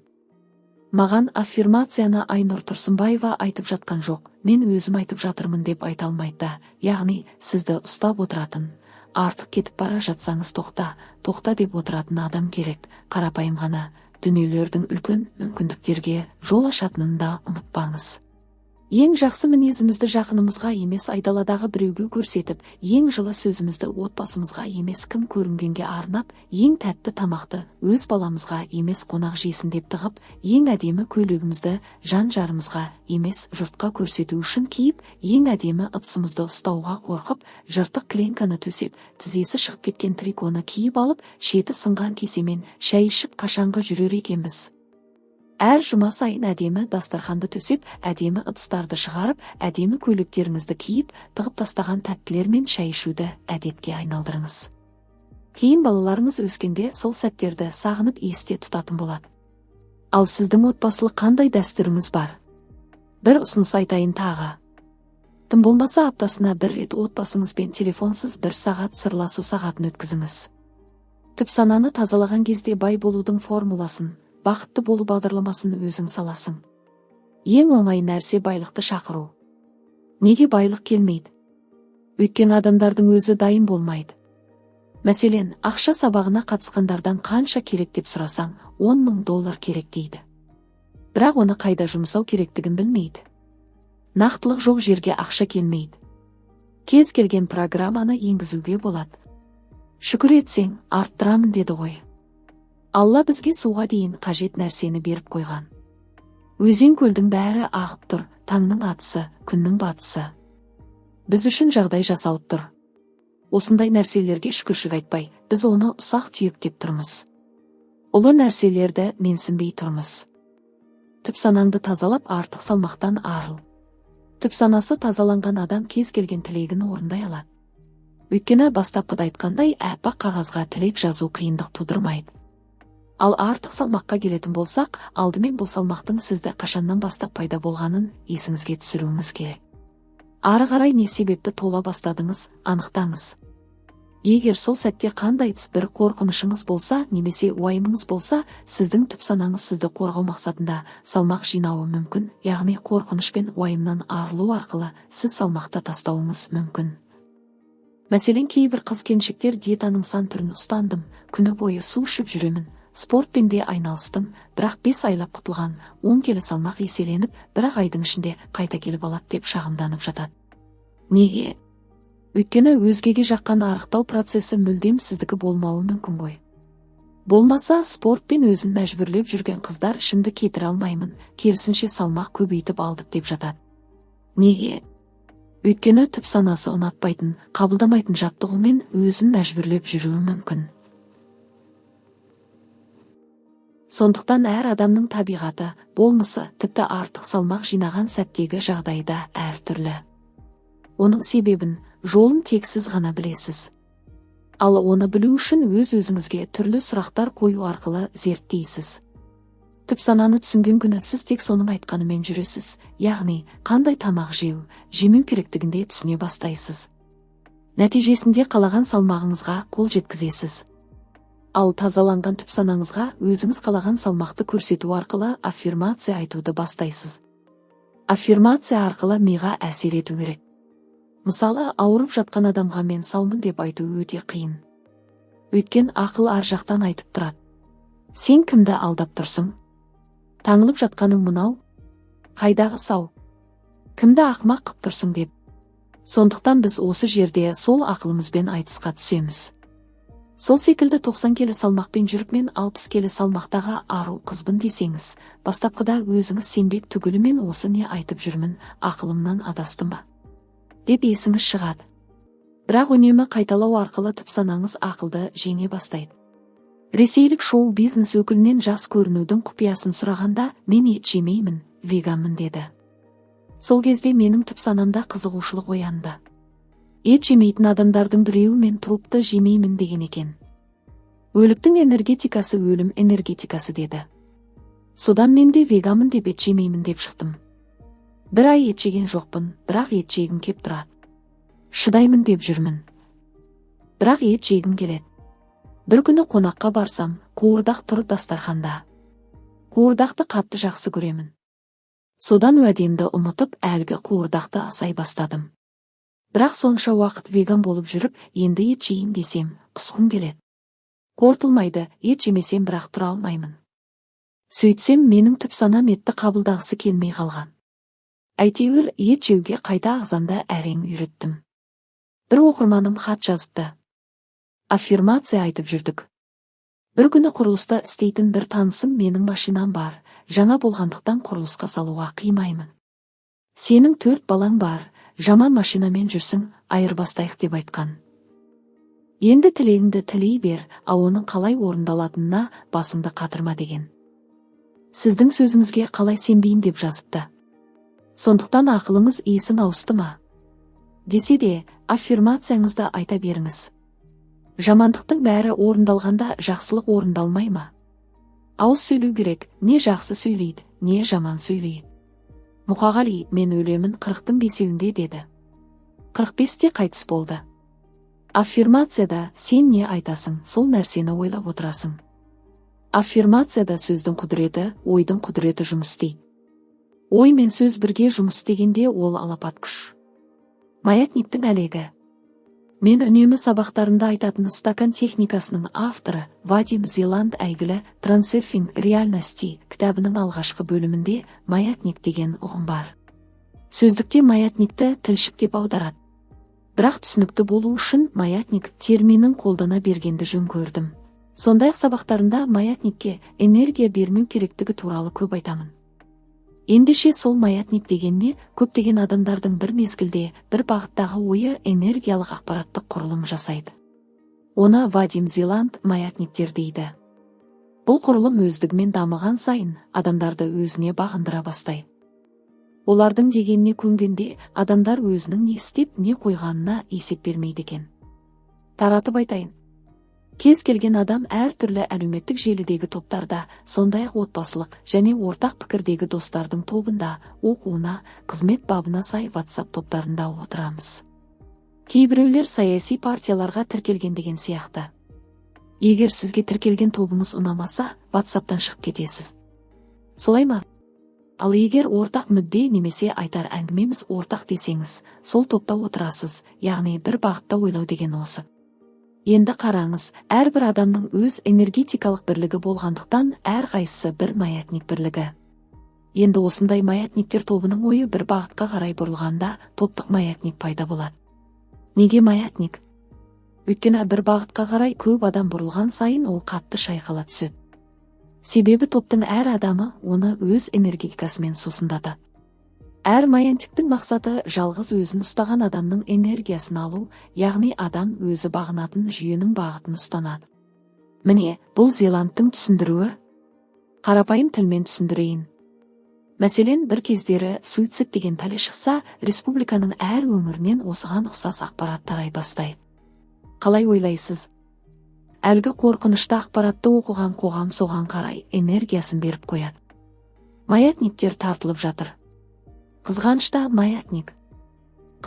Speaker 1: Маған аффирмацияны Айнұр Тұрсынбаева айтып жатқан жоқ, мен өзім айтып жатырмын деп айта алмайды. Яғни сізді ұстап отыратын, артық кетіп бара жатсаңыз тоқта деп отыратын адам керек, қарапайым ғана. Дүниелердің үлкен мүмкіндіктерге жол ашатынын да ұмытпаңыз. Ең жақсы мінезімізді жақынымызға емес айдаладағы біреуге көрсетіп, ең жылы сөзімізді отбасымызға емес кім көрінгенге арнап, ең тәтті тамақты өз баламызға емес қонақ жейсін деп тығып, ең әдемі көйлегімізді жан-жарымызға емес жұртқа көрсету үшін киіп, ең әдемі ыдысымызды ұстауға қорқып, жыртық кленканы төсеп, тізесі шығып кеткен триконы киіп алып, шеті сынған кесемен шәй ішіп қашанғы жүрер екенбіз. Әр жұма сайын әдемі дастарханды төсеп, әдемі ыдыстарды шығарып, әдемі көйлектеріңізді киіп, тығып тастаған тәттілермен шай ішуді әдетке айналдырыңыз. Кейін балаларыңыз өскенде сол сәттерді сағынып есте тұтатын болады. Ал сіздің отбасылық қандай дәстүріңіз бар? Бір ұсыныс айтайын тағы. Тым болмаса аптасына бір рет отбасыңызбен телефонсыз 1 сағат сырласу сағатын өткізіңіз. Түп сананы тазалаған кезде бай болудың формуласын, бақытты болу бағдарламасын өзің саласың. Ең оңай нәрсе байлықты шақыру. Неге байлық келмейді? Өйткені адамдардың өзі дайын болмайды. Мәселен, ақша сабағына қатысқандардан қанша керек деп сұрасаң, $10,000 керек дейді. Бірақ оны қайда жұмсау керектігін білмейді. Нақтылық жоқ жерге ақша келмейді. Кез келген программаны енгізуге болады. Шүкір етсең, арттырамын деді ғой. Алла бізге суға дейін қажет нәрсені беріп қойған. Өзен көлдің бәрі ағып тұр, таңның атысы, күннің батысы. Біз үшін жағдай жасалып тұр. Осындай нәрселерге шүкіршілік айтпай, біз оны ұсақ түйектеп тұрмыз. Ұлы нәрселерді менсінбей тұрмыз. Түп санаңды тазалап, артық салмақтан арыл. Түп санасы тазаланған адам кез келген тілегін орындай алады. Өйткені бастапқыда айтқандай, әппақ қағазға тілек жазу қиындық тудырмайды. Ал артық салмаққа келетін болсақ, алдымен бұл салмақтың сізді қашаннан бастап пайда болғанын есіңізге түсіруіңіз керек. Ары қарай не себепті тола бастадыңыз, анықтаңыз. Егер сол сәтте қандайдыс бір қорқынышыңыз болса, немесе уайымыңыз болса, сіздің түп санаңыз сізді қорғау мақсатында салмақ жинауы мүмкін, яғни қорқыныш пен уайымнан арылу арқылы сіз салмақты тастауыңыз мүмкін. Мәселен, кейбір қыз-келіншектер диетаның сан түрін ұстандым, күні бойы су ішіп жүремін, спортпен де айналыстым, бірақ 5 айлап құтылған, 10 келі салмақ еселеніп, бірақ айдың ішінде қайта келіп алады деп шағымданып жатады. Неге? Өйткені өзгеге жаққан арықтау процесі мүлдем сіздікі болмауы мүмкін ғой. Болмаса, спортпен өзін мәжбүрлеп жүрген қыздар ішімді кетіре алмаймын, керісінше салмақ көбейтіп алдық деп жатады. Неге? Өйткені түп санасы ұнатпайтын, қабылдамайтын жаттығумен өзін мәжбүрлеп жүруі мүмкін. Сондықтан әр адамның табиғаты, болмысы, тіпті артық салмақ жинаған сәттегі жағдайда әртүрлі. Оның себебін, жолын тек сіз ғана білесіз. Ал оны білу үшін өз-өзіңізге түрлі сұрақтар қою арқылы зерттейсіз. Түп сананы түсінген күні сіз тек соның айтқанымен жүресіз, яғни қандай тамақ жемеу керектігінде түсіне бастайсыз. Нәтижесінде қалаған салмағыңызға қол жеткізесіз. Ал тазаланған түп санаңызға өзіңіз қалаған салмақты көрсету арқылы аффирмация айтуды бастайсыз. Аффирмация арқылы миға әсер ету керек. Мысалы, ауырып жатқан адамға мен саумын деп айту өте қиын. Өйткен ақыл ар жақтан айтып тұрады. Сен кімді алдап тұрсың? Таңылып жатқаның мынау? Қайдағы сау? Кімді ақымақ қып тұрсың деп. Сондықтан біз осы жерде сол ақылымызбен айтысқа түсеміз. Сол секілді 90 келі салмақпен жүріп мен 60 келі салмақтағы ару қызбын десеңіз, бастапқыда өзіңіз сенбек түгілімен осы не айтып жүрмін, ақылымнан адастым ба? Деп есіңіз шығады. Бірақ үнемі қайталау арқылы түп санаңыз ақылды жеңе бастайды. Ресейлік шоу-бизнес өкілінен жас көрінудің құпиясын сұрағанда, мен ет жемеймін, веганмын деді. Сол кезде менің түп санамда қызығушылық оянды. Ет жемейтін адамдардың біреуі мен трупты жемеймін деген екен. Өліктің энергетикасы өлім энергетикасы деді. Содан мен де веганмын деп ет жемеймін деп шықтым. Бір ай ет жеген жоқпын, бірақ ет жегім кеп тұрады. Шыдаймын деп жүрмін. Бірақ ет жегім келеді. Бір күні қонаққа барсам, қуырдақ тұр дастарханда. Қуырдақты қатты жақсы көремін. Содан уәдемді ұмытып, әлгі қуырдақты асай бастадым. Бірақ сонша уақыт веган болып жүріп, енді ет жейін десем, құсқым келеді. Қортылмайды, ет жемесем бірақ тұра алмаймын. Сөйтсем, менің түп санам етті қабылдағысы келмей қалған. Әйтеуір ет жеуге қайта ағзамда әрең үйреттім. Бір оқырманым хат жазыпты. Аффирмация айтып жүрдік. Бір күні құрылыста істейтін бір танысым менің машинам бар, жаңа болғандықтан құрылысқа салуға қимаймын. Сенің 4 балаң бар, жаман машинамен жүрсің, айырбастайық деп айтқан. Енді тілегіңді тілей бер, ал оның қалай орындалатынына басыңды қатырма деген. Сіздің сөзіңізге қалай сенбейін деп жазыпты. Сондықтан ақылыңыз есін ауысты ма? Десе де, аффирмацияңызды айта беріңіз. Жамандықтың бәрі орындалғанда жақсылық орындалмай ма? Ауыз сөйлеу керек, не жақсы сөйлейді, не жаман сөйлейді. Мұқағали, мен өлемін 40-тың 5-еуінде деді. 45-те қайтыс болды. Аффирмацияда сен не айтасың, сол нәрсені ойлап отырасың. Аффирмацияда сөздің құдіреті, ойдың құдіреті жұмыс істейді. Ой мен сөз бірге жұмыс істегенде ол алапат күш. Маятниктің әлегі. Мен үнемі сабақтарымда айтатын стакан техникасының авторы Вадим Зеланд әйгілі «Трансерфинг реальности» кітабының алғашқы бөлімінде маятник деген ұғым бар. Сөздікте маятникті тілшік деп аударады. Бірақ түсінікті болу үшін маятник терминін қолдана бергенді жөн көрдім. Сондай-ақ сабақтарымда маятникке энергия бермеу керектігі туралы көп айтамын. Ендеше сол маятник дегенне көптеген адамдардың бір мезгілде бір бағыттағы ойы энергиялық ақпараттық құрылым жасайды. Оны Вадим Зеланд маятниктер дейді. Бұл құрылым өздігімен дамыған сайын адамдарды өзіне бағындыра бастайды. Олардың дегеніне көнгенде адамдар өзінің не істеп, не қойғанына есеп бермейді екен. Таратып айтайын. Кез келген адам әртүрлі әлеуметтік желідегі топтарда, сондай-ақ отбасылық және ортақ пікірдегі достардың тобында, оқуына, қызмет бабына сай WhatsApp топтарында отырамыз. Кейбіреулер саяси партияларға тіркелген деген сияқты. Егер сізге тіркелген тобыңыз ұнамаса, WhatsApp'тан шығып кетесіз. Солай ма? Ал егер ортақ мүдде немесе айтар әңгімеміз ортақ десеңіз, сол топта отырасыз, яғни бір бағытта ойлау деген осы. Енді қараңыз, әрбір адамның өз энергетикалық бірлігі болғандықтан әрқайсысы бір маятник бірлігі. Енді осындай маятниктер тобының ойы бір бағытқа қарай бұрылғанда топтық маятник пайда болады. Неге маятник? Өйткені бір бағытқа қарай көп адам бұрылған сайын ол қатты шайқала түседі. Себебі топтың әр адамы оны өз энергетикасымен сусындатады. Әр маятниктің мақсаты жалғыз өзін ұстаған адамның энергиясын алу, яғни адам өзі бағынатын жүйенің бағытын ұстанады. Міне, бұл Зеландтың түсіндіруі. Қарапайым тілмен түсіндірейін. Мәселен, бір кездері суицид деген пәле шықса, республиканың әр өңірінен осыған ұқсас ақпарат тарай бастайды. Қалай ойлайсыз? Әлгі қорқынышты ақпаратты оқыған қоғам соған қарай энергиясын беріп қояды. Маятниктер тартылып жатыр. Қызғанышта маятник.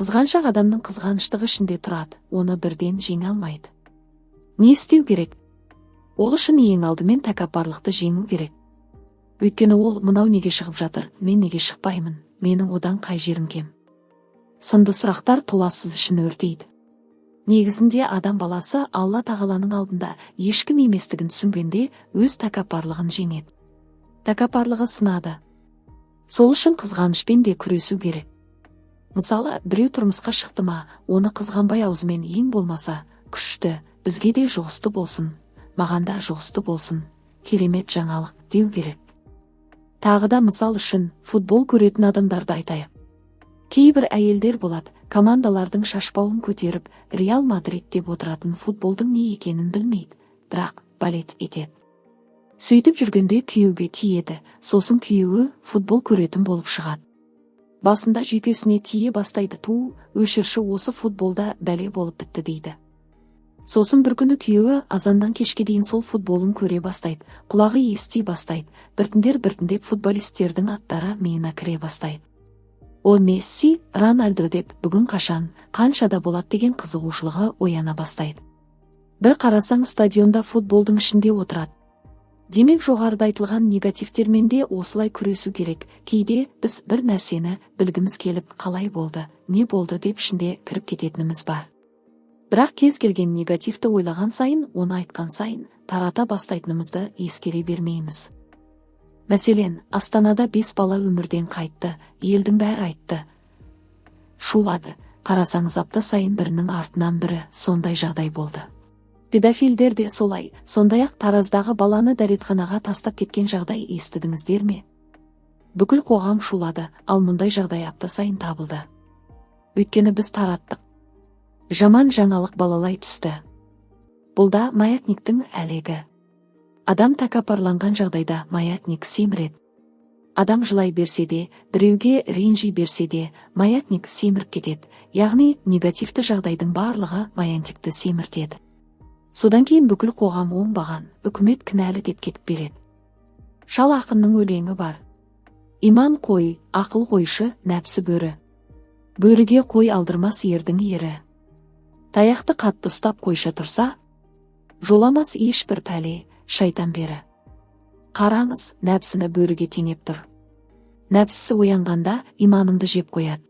Speaker 1: Қызғаншақ адамның қызғаныштығы ішінде тұрады, оны бірден жеңе алмайды. Не істеу керек? Ол үшін ең алдымен тәкаппарлықты жеңу керек. Өйткені ол мынау неге шығып жатыр, мен неге шықпаймын, менің одан қай жерім кем? Сынды сұрақтар толассыз ішін өртейді. Негізінде адам баласы Алла тағаланың алдында ешкім еместігін түсінгенде өз тәкаппарлығын жеңеді. Тәкаппарлығы сынады. Сол үшін қызғанышпен де күресу керек. Мысалы, біреу тұрмысқа шықты ма, оны қызғанбай аузымен ең болмаса, күшті, бізге де жұғысты болсын, маған да жұғысты болсын, керемет жаңалық деу керек. Тағы да мысал үшін футбол көретін адамдарды айтайық. Кейбір әйелдер болады, командалардың шашбауын көтеріп, Реал Мадрид деп отыратын футболдың не екенін білмейді, бірақ балет етеді. Сөйтіп жүргенде күйеуге тиеді, сосын күйеуі футбол көретін болып шығады. Басында жүйкесіне тие бастайды, өшірші осы футболда бәле болып бітті дейді. Сосын бір күні күйеуі азаннан кешке дейін сол футболын көре бастайды, құлағы ести бастайды, біртіндеп футболистердің аттары миына кіре бастайды. О Месси, Рональдо деп бүгін қашан, қаншада болады деген қызығушылығы ояна бастайды. Бір қарасаң стадионда футболдың ішінде отырады. Демек жоғарыда айтылған негативтермен де осылай күресу керек. Кейде біз бір нәрсені білгіміз келіп қалай болды, не болды деп ішінде кіріп кететініміз бар. Бірақ кез келген негативті ойлаған сайын, оны айтқан сайын, тарата бастайтынымызды ескере бермейміз. Мәселен, Астанада 5 бала өмірден қайтты, елдің бәрі айтты. Шулады, қарасаңыз апта сайын бірінің артынан бірі сондай жағдай болды. Педофилдер де солай, сондай-ақ Тараздағы баланы дәретханаға тастап кеткен жағдай естідіңіздер ме? Бүкіл қоғам шулады, ал мұндай жағдай апта сайын табылды. Өйткені біз тараттық. Жаман жаңалық балалай түсті. Бұл да маятниктің әлегі. Адам тәкаппарланған жағдайда маятник семіреді. Адам жылай берсе де, біреуге ренжи берсе де, маятник семіріп кетеді. Яғни негативті жағдайдың барлығы маятникті семіртеді. Содан кейін бүкіл қоғам оңбаған, үкімет кінәлі деп кетіп береді. Шал ақынның өлеңі бар. Иман қой, ақыл қойшы, нәпсі бөрі. Бөріге қой алдырмас ердің ері. Таяқты қатты ұстап қойша тұрса, жоламас ешбір пәле, шайтан бері. Қараңыз, нәпсіні бөріге теңеп тұр. Нәпсісі оянғанда иманыңды жеп қояды.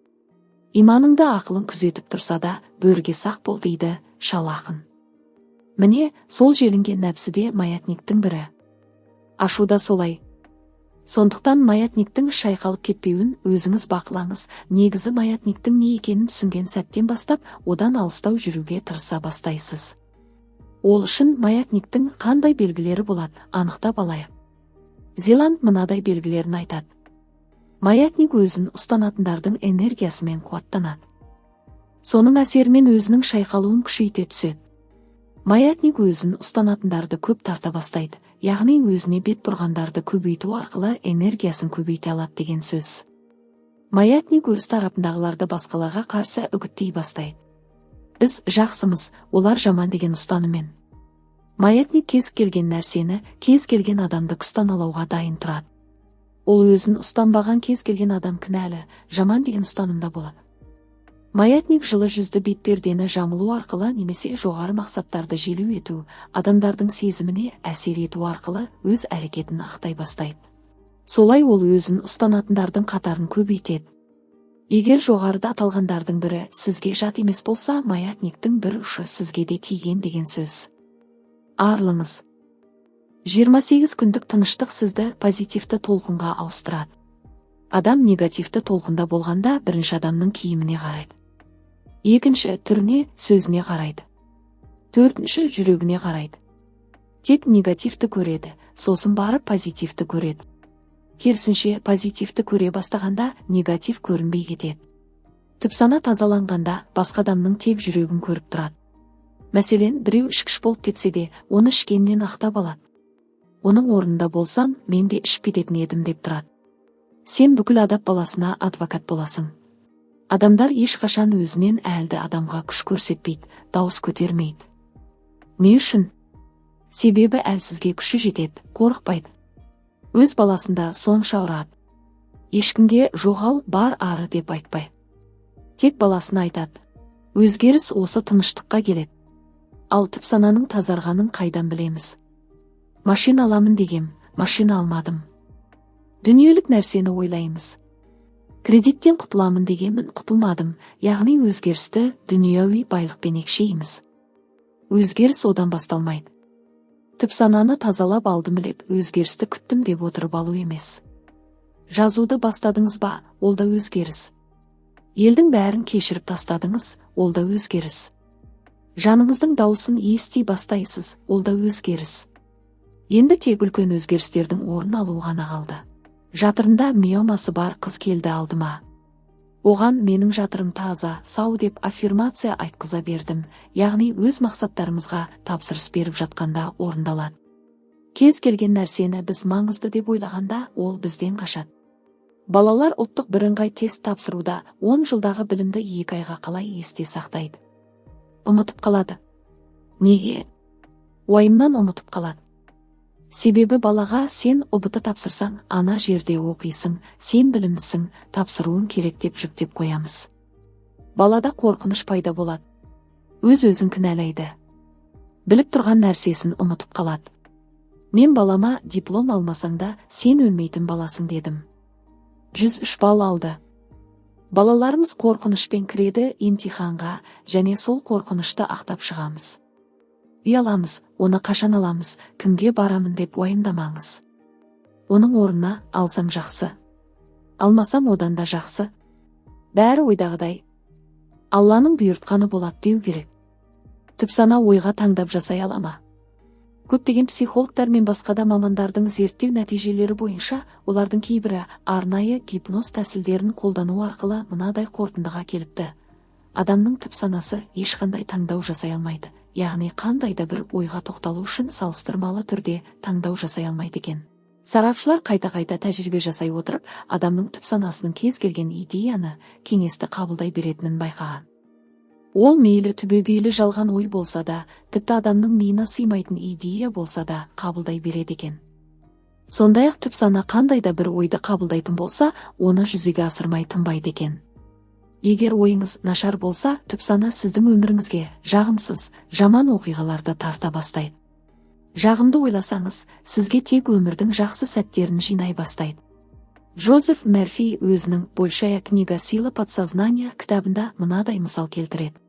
Speaker 1: Иманыңды ақылың күзетіп тұрса да, бөріге сақ бол дейді шал ақын. Міне, сол желінген нәпсіде маятниктің бірі. Ашуда солай. Сондықтан маятниктің шайқалып кетпеуін өзіңіз бақылаңыз. Негізі маятниктің не екенін түсінген сәттен бастап, одан алыстау жүруге тырыса бастайсыз. Ол үшін маятниктің қандай белгілері болады, анықтап алайық. Зеланд мынадай белгілерін айтады. Маятник өзін ұстанатындардың энергиясымен қуаттанады. Соның әсерімен өзінің шайқалуын күшейте түседі. Маятник өзін ұстанатындарды көп тарта бастайды, яғни өзіне бет бұрғандарды көбейту арқылы энергиясын көбейте алады деген сөз. Маятник өз тарапындағыларды басқаларға қарсы үгіттей бастайды. Біз жақсымыз, олар жаман деген ұстаныммен. Маятник кез келген нәрсені, кез келген адамды күстаналауға дайын тұрады. Ол өзін ұстанбаған кез келген адам кінәлі, жаман деген ұстанымда болады. Маятник жылы жүзді бетпердені жамылу арқылы немесе жоғары мақсаттарды желеу ету, адамдардың сезіміне әсер ету арқылы өз әрекетін ақтай бастайды. Солай ол өзін ұстанатындардың қатарын көбейтеді. Егер жоғарыда аталғандардың бірі сізге жат емес болса, маятниктің бір ұшы сізге де тиген деген сөз. Арылыңыз. 28 күндік тыныштық сізді позитивті толқынға ауыстырады. Адам негативті толқында болғанда бірінші адамның киіміне қарайды. Екінші түріне, сөзіне қарайды. Төртінші жүрегіне қарайды. Тек негативті көреді, сосын барып позитивті көреді. Керісінше позитивті көре бастағанда негатив көрінбей кетеді. Түпсана тазаланғанда басқа адамның тек жүрегін көріп тұрады. Мәселен, біреу ішкіш болып кетсе де, оны ішкеннен ақтап алады. Оның орнында болсам, мен де ішіп кететін едім деп тұрады. Сен бүкіл адап баласына адвокат боласың. Адамдар ешқашан өзінен әлді адамға күш көрсетпейді, дауыс көтермейді. Не үшін? Себебі әлсізге күші жетеді, қорықпайды. Өз баласында сонша ұрады. Ешкімге жоғал бар ары деп айтпайды. Тек баласына айтады. Өзгеріс осы тыныштыққа келеді. Ал түпсананың тазарғанын қайдан білеміз? Машина аламын дегем, машина алмадым. Дүниелік нәрсені ойлаймыз. Кредиттен құтыламын дегенмін, құтылмадым, яғни өзгерісті дүнияуи байлықпен екшейміз. Өзгеріс одан басталмайды. Түпсананы тазалап алдым біліп, өзгерісті күттім деп отырып алу емес. Жазуды бастадыңыз ба, ол да өзгеріс. Елдің бәрін кешіріп тастадыңыз, ол да өзгеріс. Жаныңыздың дауысын ести бастайсыз, ол да өзгеріс. Енді тек үлкен өзгерістердің орын алуы ғана қалды. Жатырында миомасы бар қыз келді алдыма. Оған менің жатырым таза, сау деп аффирмация айтқыза бердім, яғни өз мақсаттарымызға тапсырыс беріп жатқанда орындалады. Кез келген нәрсені біз маңызды деп ойлағанда, ол бізден қашады. Балалар ұлттық бірыңғай тест тапсыруда 10 жылдағы білімді 2 айға қалай есте сақтайды? Ұмытып қалады. Неге? Уайымнан ұмытып қалады. Себебі балаға сен ұбт тапсырсаң, ана жерде оқисың, сен білімдісің, тапсыруын керек деп жүктеп қоямыз. Балада қорқыныш пайда болады. Өз-өзін кінәлайды. Біліп тұрған нәрсесін ұмытып қалады. Мен балама диплом алмасаңда, сен өлмейтін баласың дедім. 103 балл алды. Балаларымыз қорқынышпен кіреді емтиханға, және сол қорқынышты ақтап шығамыз. Ұяламыз, оны қашан аламыз, кімге барамын деп уайымдамаңыз. Оның орнына алсам жақсы. Алмасам одан да жақсы. Бәрі ойдағыдай. Алланың бұйыртқаны болады деу керек. Түпсана ойға таңдап жасай алама. Көптеген психологтар мен басқа да мамандардың зерттеу нәтижелері бойынша, олардың кейбірі арнайы гипноз тәсілдерін қолдану арқылы мынадай қорытындыға келіпті. Адамның түпсанасы ешқандай таңдау жасай алмайды. яғни қандай да бір ойға тоқталу үшін салыстырмалы түрде таңдау жасай алмайды екен. Сарапшылар қайта-қайта тәжірибе жасай отырып, адамның түп санасының кез келген идеяны, кеңесті қабылдай беретінін байқаған. Ол мейлі түбегейлі жалған ой болса да, тіпті адамның миына сыймайтын идея болса да қабылдай береді екен. Сондай-ақ түп сана қандай да бір ойды қабылдайтын болса, оны жүзеге асырмай тынбайды екен. Егер ойыңыз нашар болса, түп сана сіздің өміріңізге жағымсыз, жаман оқиғаларды тарта бастайды. Жағымды ойласаңыз, сізге тек өмірдің жақсы сәттерін жинай бастайды. Джозеф Мерфи өзінің «Большая книга сила подсознания» кітабында мынадай мысал келтіреді.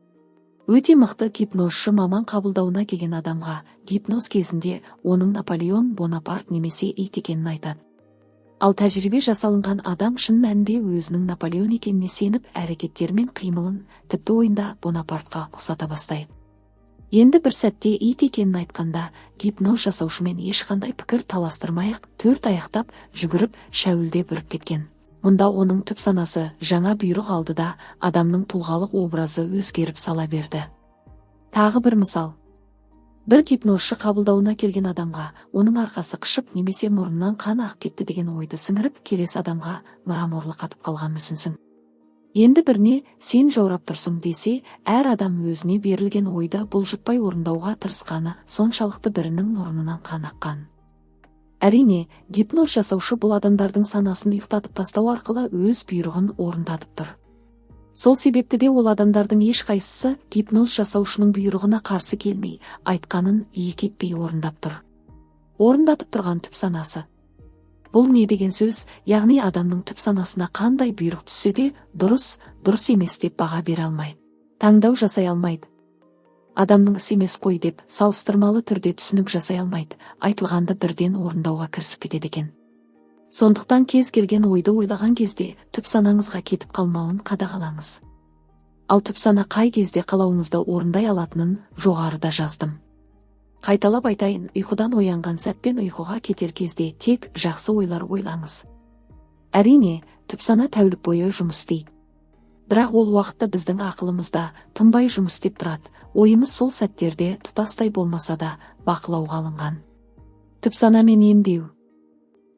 Speaker 1: Өте мықты гипнозшы маман қабылдауына келген адамға гипноз кезінде оның Наполеон Бонапарт немесе ит екенін айтады. Ал тәжірибе жасалынған адам шын мәнінде өзінің Наполеон екеніне сеніп, әрекеттері мен қимылын тіпті ойында Бонапартқа ұқсата бастайды. Енді бір сәтте ит екенін айтқанда, гипноз жасаушымен ешқандай пікір таластырмай-ақ төрт аяқтап жүгіріп шәуілдеп үріп кеткен. Мұнда оның түп санасы жаңа бұйрық алды да, адамның тұлғалық образы өзгеріп сала берді. Тағы бір мысал. Бір гипнозшы қабылдауына келген адамға оның арқасы қышып немесе мұрнынан қан ағып кетті деген ойды сіңіріп, келесі адамға мыраморлы қатып қалған мүсінсің. Енді біріне сен жаурап тұрсың десе, әр адам өзіне берілген ойды бұлжытпай орындауға тырысқаны соншалықты бірінің мұрнынан қан аққан. Әрине, гипноз жасаушы бұл адамдардың санасын ұйықтатып тастау арқылы өз бұйрығын орындатып тұр. Сол себепті де ол адамдардың ешқайсысы гипноз жасаушының бұйрығына қарсы келмей, айтқанын екі етпей орындап тұр. Орындатып тұрған түп санасы. Бұл не деген сөз, яғни адамның түп санасына қандай бұйрық түссе де дұрыс емес деп баға бере алмайды. Таңдау жасай алмайды. Адамның іс емес қой деп салыстырмалы түрде түсінік жасай алмайды, айтылғанды бірден орындауға кірісіп кетеді екен. Сондықтан кез келген ойды ойлаған кезде түп санаңызға кетіп қалмауын қадағалаңыз. Ал түп сана қай кезде қалауыңызды орындай алатынын жоғарыда жаздым. Қайталап айтайын, ұйқыдан оянған сәтпен ұйқыға кетер кезде тек жақсы ойлар ойлаңыз. Әрине, түп сана тәулік бойы жұмыс істейді. Бірақ ол уақытта біздің ақылымызда тынбай жұмыс істеп тұрады. Ойымыз сол сәттерде тұтастай болмаса да бақылауға алынған. Түп санамен емдеу.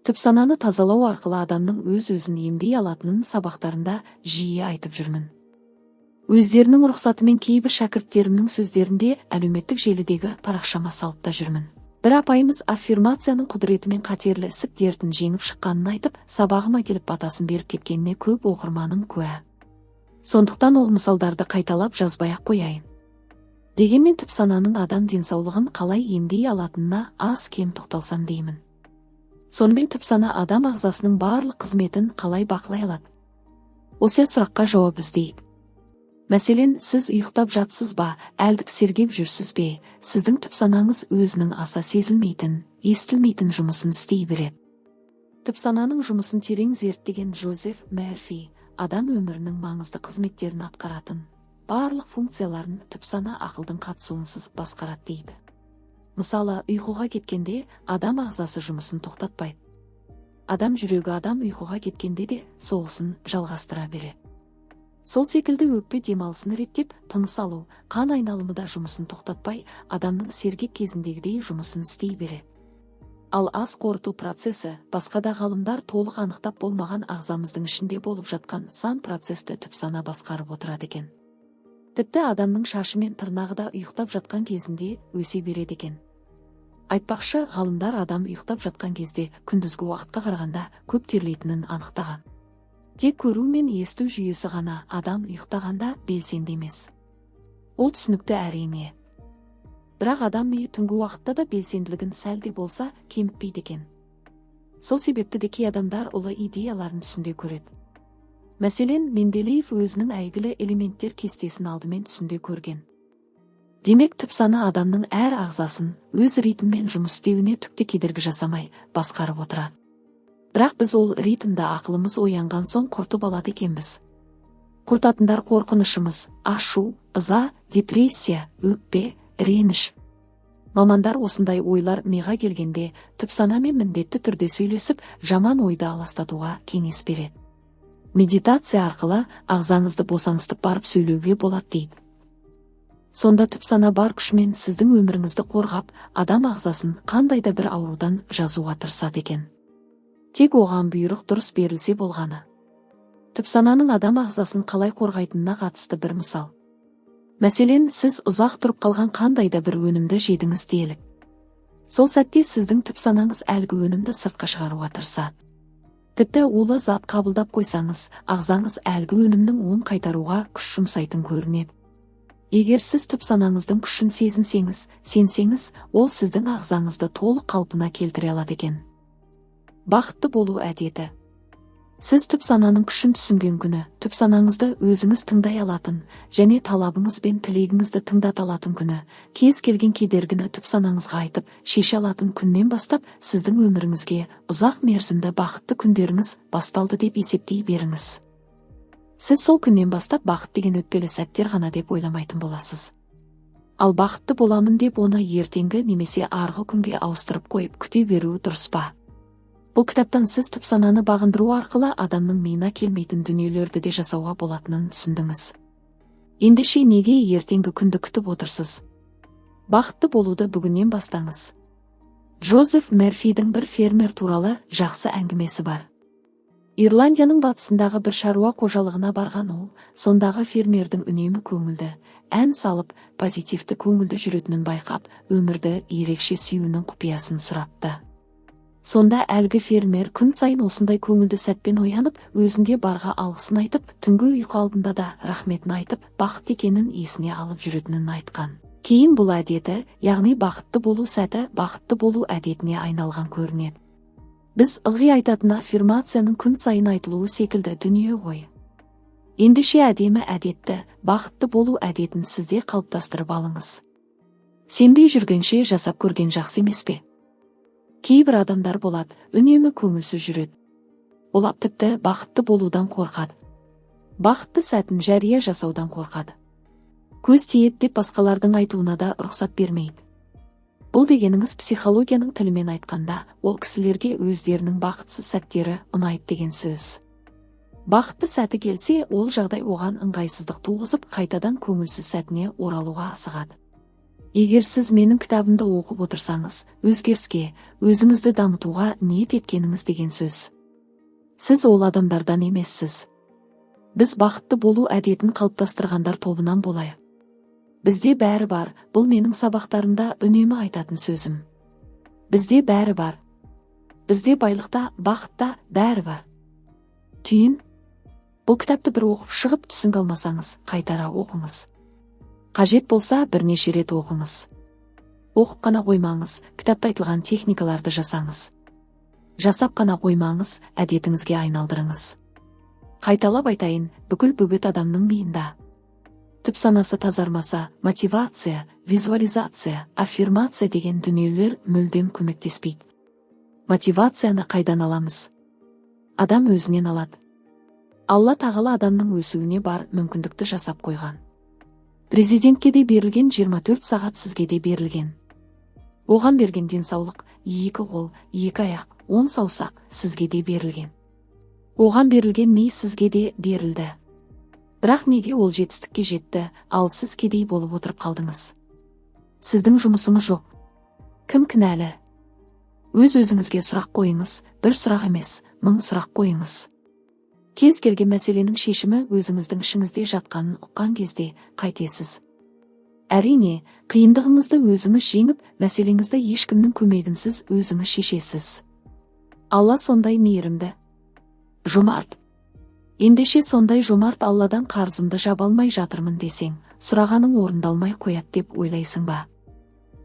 Speaker 1: Түп сананы тазалау арқылы адамның өз-өзін емдей алатынын сабақтарында жиі айтып жүрмін. Өздерінің рұқсатымен кейбір шәкірттерімнің сөздерінде әлеуметтік желідегі парақшама салып та жүрмін. Бір апайымыз аффирмацияның құдіретімен қатерлі ісік дертін жеңіп шыққанын айтып, сабағыма келіп батасын беріп кеткеніне көп оқырманым куә. Сондықтан ол мысалдарды қайталап жазбай-ақ қояйын. Дегенмен түп сананың адам денсаулығын қалай емдей алатынына аз кем тоқталсам деймін. Сонымен түп сана адам ағзасының барлық қызметін қалай бақылай алады? Осы сұраққа жауап іздейік. Мәселен, сіз ұйықтап жатсыз ба, әлдік сергеп жүрсіз бе, сіздің түп санаңыз өзінің аса сезілмейтін, естілмейтін жұмысын істей береді. Түп сананың жұмысын терең зерттеген Джозеф Мерфи адам өмірінің маңызды қызметтерін атқаратын барлық функцияларын түп сана ақылдың қатысуынсыз басқарады дейді. Мысалы, ұйқыға кеткенде адам ағзасы жұмысын тоқтатпайды. Адам жүрегі адам ұйқыға кеткенде де соғысын жалғастыра береді. Сол секілді өкпе демалысын реттеп, тыныс алу, қан айналымы да жұмысын тоқтатпай, адамның сергек кезіндегідей жұмысын істей береді. Ал ас қорыту процесі, басқа да ғалымдар толық анықтап болмаған ағзамыздың ішінде болып жатқан сан процесті түп сана басқарып отырады екен. Тіпті адамның шашы мен тырнағы да ұйықтап жатқан кезінде өсе береді екен. Айтпақшы, ғалымдар адам ұйықтап жатқан кезде күндізгі уақытқа қарағанда көп терлейтінін анықтаған. Тек көру мен есту жүйесі ғана адам ұйықтағанда белсенді емес. Ол түсінікті әрине. Бірақ адам миы түнгі уақытта да белсенділігін сәл де болса кемітпейді екен. Сол себепті де кей адамдар ұлы идеяларын түсінде көреді. Мәселен, Менделеев өзінің әйгілі элементтер кестесін алдымен түсінде көрген. Демек, түп сана адамның әр ағзасын өз ритммен жұмыс істеуіне түкте кедергі жасамай басқарып отырады. Бірақ біз ол ритмді ақылымыз оянған соң құртып алады екенбіз. Құртатындар қорқынышымыз, ашу, ыза, депрессия, өкпе, реніш. Мамандар осындай ойлар миға келгенде түп санамен міндетті түрде сөйлесіп, жаман ойды аластатуға кеңес береді. Медитация арқылы ағзаңызды босаңсытып барып сөйлеуге болады дейді. Сонда түп сана бар күшімен сіздің өміріңізді қорғап, адам ағзасын қандай да бір аурудан жазуға тырысады екен. Тек оған бұйрық дұрыс берілсе болғаны. Түп сананың адам ағзасын қалай қорғайтынына қатысты бір мысал. Мәселен, сіз ұзақ тұрып қалған қандай да бір өнімді жедіңіз делік. Сол сәтте сіздің түп санаңыз әлгі өнімді сыртқа шығаруға тырысады. Тіпті улы зат қабылдап қойсаңыз, ағзаңыз әлгі өнімнің оң қайтаруға күш жұмсайтын көрінеді. Егер сіз түп санаңыздың күшін сезінсеңіз, сенсеңіз, ол сіздің ағзаңызды толық қалпына келтіре алады екен. Бақытты болу әдеті. Сіз түп сананың күшін түсінген күні, түп санаңызды өзіңіз тыңдай алатын, және талабыңыз бен тілегіңізді тыңдата алатын күні, кез келген кедергіні түп санаңызға айтып, шеше алатын күннен бастап, сіздің өміріңізге ұзақ мерзімді бақытты күндеріңіз басталды деп есептей беріңіз. Сіз сол күннен бастап бақыт деген өтпелі сәттер ғана деп ойламайтын боласыз. Ал бақытты боламын деп оны ертеңгі немесе арғы күнге ауыстырып қойып күте беру дұрыс па? Бұл кітаптан сіз түп сананы бағындыру арқылы адамның миына келмейтін дүниелерді де жасауға болатынын түсіндіңіз. Ендеше неге ертеңгі күнді күтіп отырсыз? Бақытты болуды бүгіннен бастаңыз. Джозеф Мерфидің бір фермер туралы жақсы әңгімесі бар. Ирландияның батысындағы бір шаруа қожалығына барған ол, сондағы фермердің үнемі көңілді, ән салып, позитивті көңілді жүретінін байқап, өмірді ерекше сүюінің құпиясын сұрапты. Сонда әлгі фермер күн сайын осындай көңілді сәтпен оянып, өзінде барға алғысын айтып, түнгі ұйқы алдында да рахметін айтып, бақыт екенін есіне алып жүретінін айтқан. Кейін бұл әдеті, яғни бақытты болу сәті, бақытты болу әдетіне айналған көрінеді. Біз ылғи айтатын аффирмацияның күн сайын айтылуы секілді дүние ғой. Ендеше әдемі әдетті, бақытты болу әдетін сізде қалыптастырып алыңыз. Сенбей жүргенше жасап көрген жақсы емес пе? Кейбір адамдар болады, үнемі көңілсіз жүреді. Олар тіпті бақытты болудан қорқады. Бақытты сәтін жария жасаудан қорқады. Көз тиеді деп басқалардың айтуына да рұқсат бермейді. Бұл дегеніңіз психологияның тілімен айтқанда, ол кісілерге өздерінің бақытсыз сәттері ұнайды деген сөз. Бақытты сәті келсе, ол жағдай оған ыңғайсыздық туғызып, қайтадан көңілсіз сәтіне оралуға асығады. Егер сіз менің кітабымды оқып отырсаңыз, өзгеріске, өзіңізді дамытуға ниет еткеніңіз деген сөз. Сіз ол адамдардан емессіз. Біз бақытты болу әдетін қалыптастырғандар тобынан болайық. Бізде бәрі бар, бұл менің сабақтарымда үнемі айтатын сөзім. Бізде бәрі бар. Бізде байлықта, бақытта бәрі бар. Түйін. Бұл кітапты бір оқып шығып түсінге алмасаңыз, қайтара оқыңыз. Қажет болса бірнеше рет оқыңыз. Оқып қана қоймаңыз, кітапта айтылған техникаларды жасаңыз. Жасап қана қоймаңыз, әдетіңізге айналдырыңыз. Қайталап айтайын, бүкіл бөгет адамның миында. Түп санасы тазармаса, мотивация, визуализация, аффирмация деген дүниелер мүлдем көмектеспейді. Мотивацияны қайдан аламыз? Адам өзінен алады. Алла тағала адамның өсуіне бар мүмкіндікті жасап қойған. Президентке де берілген 24 сағат сізге де берілген. Оған берген денсаулық, 2 қол, 2 аяқ, 10 саусақ сізге де берілген. Оған берілген ми сізге де берілді. Бірақ неге ол жетістікке жетті, ал сіз кедей болып отырып қалдыңыз? Сіздің жұмысыңыз жоқ. Кім кінәлі? Өз-өзіңізге сұрақ қойыңыз, бір сұрақ емес, 1000 сұрақ қойыңыз. Кез келген мәселенің шешімі өзіңіздің ішіңізде жатқанын ұққан кезде қайтесіз. Әрине, қиындығыңызды өзіңіз жеңіп, мәселеңізді ешкімнің көмегінсіз өзіңіз шешесіз. Алла сондай мейірімді, жомарт. Ендеше сондай жомарт Алладан қарызымды жаба алмай жатырмын десең, сұрағаның орындалмай қояды деп ойлайсың ба?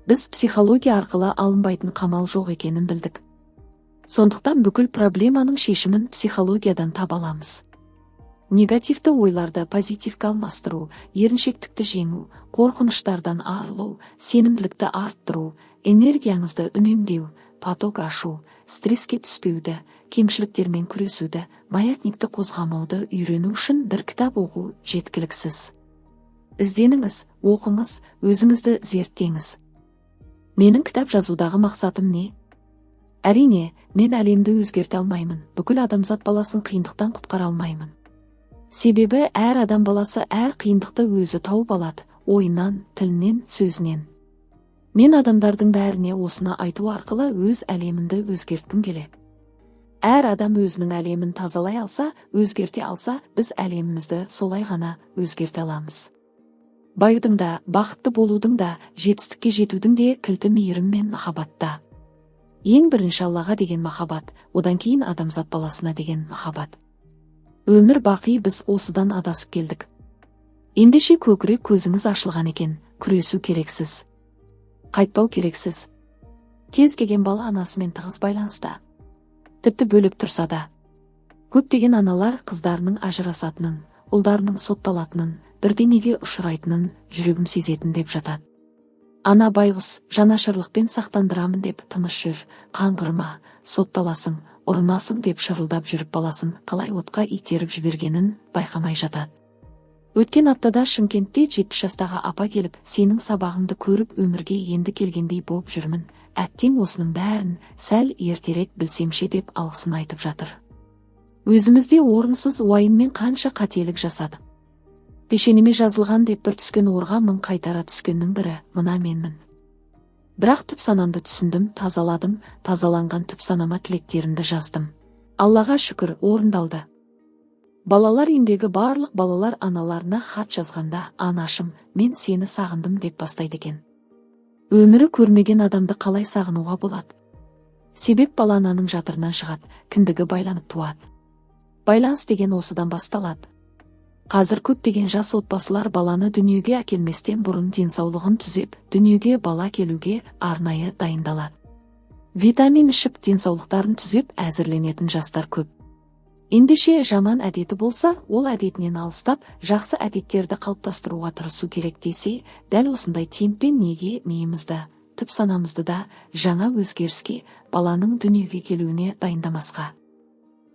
Speaker 1: Біз психология арқылы алынбайтын қамал жоқ екенін білдік. Сондықтан бүкіл проблеманың шешімін психологиядан таба аламыз. Негативті ойларды позитивке алмастыру, еріншектікті жеңу, қорқыныштардан арылу, сенімділікті арттыру, энергияңызды үнемдеу, поток ашу, стресске түспеуді, кемшіліктермен күресуді, маятникті қозғамауды үйрену үшін бір кітап оқу жеткіліксіз. Ізденіңіз, оқыңыз, өзіңізді зерттеңіз. Менің кітап жазудағы мақсатым не? Әрине, мен әлемді өзгерте алмаймын, бүкіл адамзат баласын қиындықтан құтқара алмаймын. Себебі әр адам баласы әр қиындықты өзі тауып алады, ойынан, тілінен, сөзінен. Мен адамдардың бәріне осыны айту арқылы өз әлемімді өзгерткім келеді. Әр адам өзінің әлемін тазалай алса, өзгерте алса, біз әлемімізді солай ғана өзгерте аламыз. Баюдың да, бақытты болудың да, жетістікке жетудің де кілті мейірім мен махаббатта. Ең бірінші Аллаға деген махаббат, одан кейін адамзат баласына деген махаббат. Өмір бақи, біз осыдан адасып келдік. Ендеше көкірек көзіңіз ашылған екен, күресу керексіз. Қайтпау керексіз. Кез келген бала анасымен тығыз байланыста. Тіпті бөліп тұрса да. Көптеген аналар қыздарының ажырасатынын, ұлдарының сотталатынын, бірдеңеге ұшырайтынын жүрегім сезетін деп жатады. Ана байғұс, жанашырлықпен сақтандырамын деп тыныш жүр, қаңғырма, сотталасың, ұрынасың деп шырылдап жүріп баласын қалай отқа итеріп жібергенін байқамай жатады. Өткен аптада Шымкентте 70 жастағы апа келіп, сенің сабағыңды көріп өмірге енді келгендей болып жүрмін, әттең осының бәрін сәл ертерек білсемше деп алғысын айтып жатыр. Өзімізде орынсыз уайыммен қанша қателік жасадық. Пешенеме жазылған деп бір түскен орға мың қайтара түскеннің бірі мына менмін. Бірақ түп санамды түсіндім, тазаладым, тазаланған түп санама тілектерімді жаздым. Аллаға шүкір, орындалды. Балалар үйіндегі барлық балалар аналарына хат жазғанда, анашым, мен сені сағындым деп бастайды екен. Өмірі көрмеген адамды қалай сағынуға болады? Себеп бала ананың жатырынан шығады, кіндігі байланып туады. Байланыс деген осыдан басталады. Қазір көптеген жас отбасылар баланы дүниеге әкелместен бұрын денсаулығын түзеп, дүниеге бала келуге арнайы дайындалады. Витамин ішіп денсаулықтарын түзеп әзірленетін жастар көп. Ендеше жаман әдеті болса, ол әдетінен алыстап, жақсы әдеттерді қалыптастыруға тырысу керек десе, дәл осындай темппен неге миымызды, түп санамызды да жаңа өзгеріске, баланың дүниеге келуіне дайындамасқа.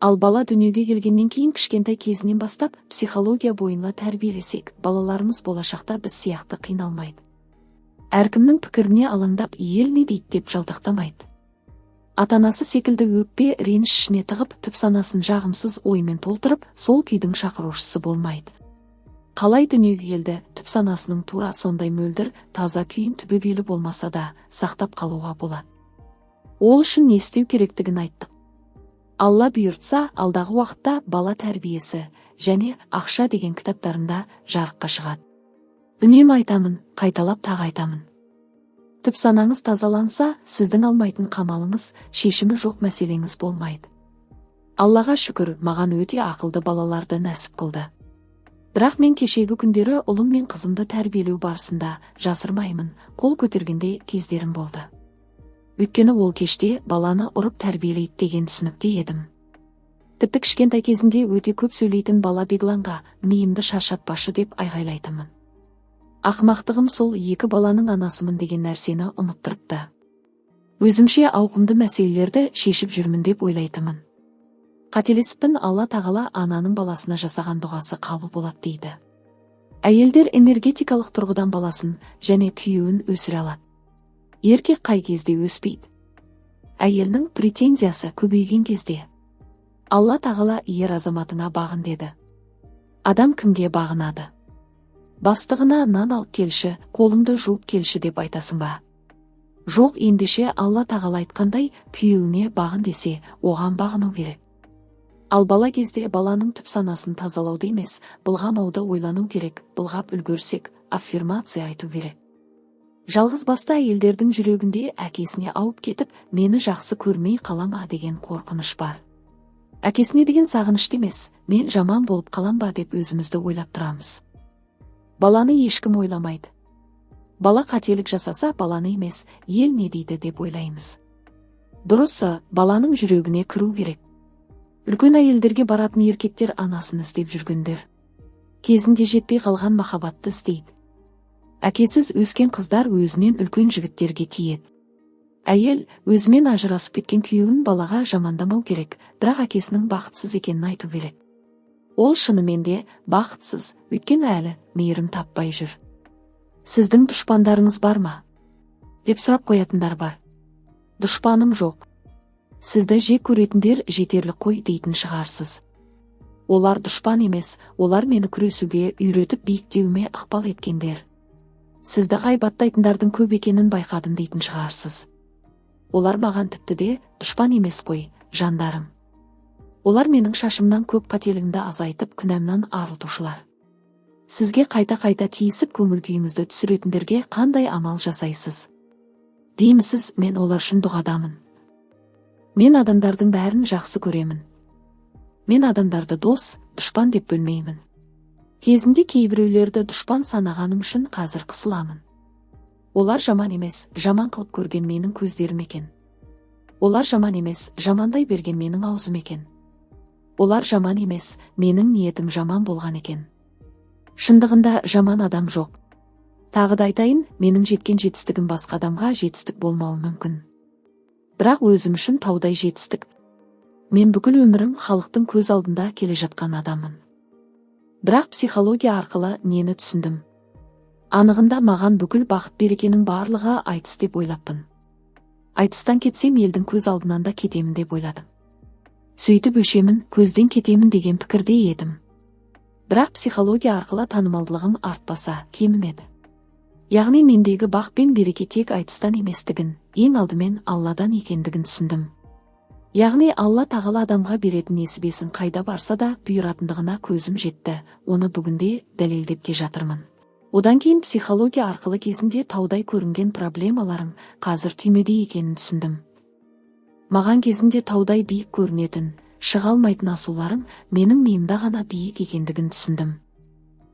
Speaker 1: Ал бала дүниеге келгеннен кейін кішкентай кезінен бастап психология бойынша тәрбиелесек, балаларымыз болашақта біз сияқты қиналмайды. Әркімнің пікіріне алаңдап, ел не дейді деп жалтақтамайды. Ата-анасы секілді өкпе, реніш ішіне тығып, түп санасын жағымсыз оймен толтырып, сол күйдің шақырушысы болмайды. Қалай дүниеге келді, түп санасының тура сондай мөлдір, таза күйін түбегейлі болмаса да сақтап қалуға болады. Ол үшін не істеу керектігін айттық. Алла бұйыртса, алдағы уақытта бала тәрбиесі және ақша деген кітаптарында жарыққа шығады. Үнемі айтамын, қайталап тағы айтамын. Түп санаңыз тазаланса, сіздің алмайтын қамалыңыз, шешімі жоқ мәселеңіз болмайды. Аллаға шүкір, маған өте ақылды балаларды нәсіп қылды. Бірақ мен кешегі күндері ұлым мен қызымды тәрбиелеу барысында, жасырмаймын, қол көтергенде кездерім болды. Өйткені ол кеште баланы ұрып тәрбиелейді деген түсінікте едім. Тіпті кішкентай кезінде өте көп сөйлейтін бала Бегланға миымды шаршатпашы деп айғайлайтынмын. Ақымақтығым сол екі баланың анасымын деген нәрсені ұмыттырыпты. Өзімше ауқымды мәселелерді шешіп жүрмін деп ойлайтынмын. Қателесіппін, Алла тағала ананың баласына жасаған дұғасы қабыл болады дейді. Әйелдер энергетикалық тұрғыдан баласын және күйеуін өсіре алады. Еркек қай кезде өспейді? Әйелдің претензиясы көбейген кезде. Алла тағала ер азаматыңа бағын деді. Адам кімге бағынады? Бастығына нан алып келші, қолыңды жуып келші деп айтасың ба? Жоқ, ендеше Алла тағала айтқандай күйеуіне бағын десе, оған бағыну керек. Ал бала кезде баланың түп санасын тазалауды емес, былғамауды ойлану керек, былғап үлгерсек, аффирмация айту керек. Жалғыз басты әйелдердің жүрегінде әкесіне ауып кетіп, мені жақсы көрмей қалама деген қорқыныш бар. Әкесіне деген сағынышты емес, мен жаман болып қалам ба деп өзімізді ойлап тұрамыз. Баланы ешкім ойламайды. Бала қателік жасаса, баланы емес, ел не дейді деп ойлаймыз. Дұрысы, баланың жүрегіне кіру керек. Үлкен әйелдерге баратын еркектер анасын іздеп жүргендер. Кезінде жетпей қалған махаббатты іздейді. Әкесіз өскен қыздар өзінен үлкен жігіттерге тиеді. Әйел өзімен ажырасып кеткен күйеуін балаға жамандамау керек, бірақ әкесінің бақытсыз екенін айту керек. Ол шынымен де бақытсыз, өйткені әлі мейірім таппай жүр. Сіздің дұшпандарыңыз бар ма? Деп сұрап қоятындар бар. Дұшпаным жоқ. Сізді жек көретіндер жетерлік қой дейтін шығарсыз. Олар дұшпан емес, олар мені күресуге үйретіп биіктеуіме ықпал еткендер. Сізді ғайбаттайтындардың көп екенін байқадым дейтін шығарсыз. Олар маған тіпті де дұшпан емес қой, жандарым. Олар менің шашымнан көп қателігімді азайтып, күнәмнан арылтушылар. Сізге қайта-қайта тиісіп көңіл күйіңізді түсіретіндерге қандай амал жасайсыз? Деймісіз, мен олар үшін дұғадамын. Мен адамдардың бәрін жақсы көремін. Мен адамдарды дос, дұшпан деп бөлмеймін. Кезінде кейбіреулерді дұшпан санағаным үшін қазір қысыламын. Олар жаман емес, жаман қылып көрген менің көздерім екен. Олар жаман емес, жамандай берген менің аузым екен. Олар жаман емес, менің ниетім жаман болған екен. Шындығында жаман адам жоқ. Тағы да айтайын, менің жеткен жетістігім басқа адамға жетістік болмауы мүмкін. Бірақ өзім үшін таудай жетістік. Мен бүкіл өмірім халықтың көз алдында келе жатқан адаммын. Бірақ психология арқылы нені түсіндім? Анығында маған бүкіл бақыт берекенің барлығы айтыс деп ойлаппын. Айтыстан кетсем елдің көз алдынан да кетемін деп ойладым. Сөйтіп өшемін, көзден кетемін деген пікірде едім. Бірақ психология арқылы танымалдылығым артпаса, кемімеді. Яғни мендегі бақ пен береке тек айтыстан еместігін, ең алдымен Алладан екендігін түсіндім. Яғни Алла тағала адамға беретін несібесін қайда барса да бұйыратындығына көзім жетті, оны бүгінде дәлелдеп те жатырмын. Одан кейін психология арқылы кезінде таудай көрінген проблемаларым қазір түймедей екенін түсіндім. Маған кезінде таудай биік көрінетін, шыға алмайтын асуларым менің миымда ғана биік екендігін түсіндім.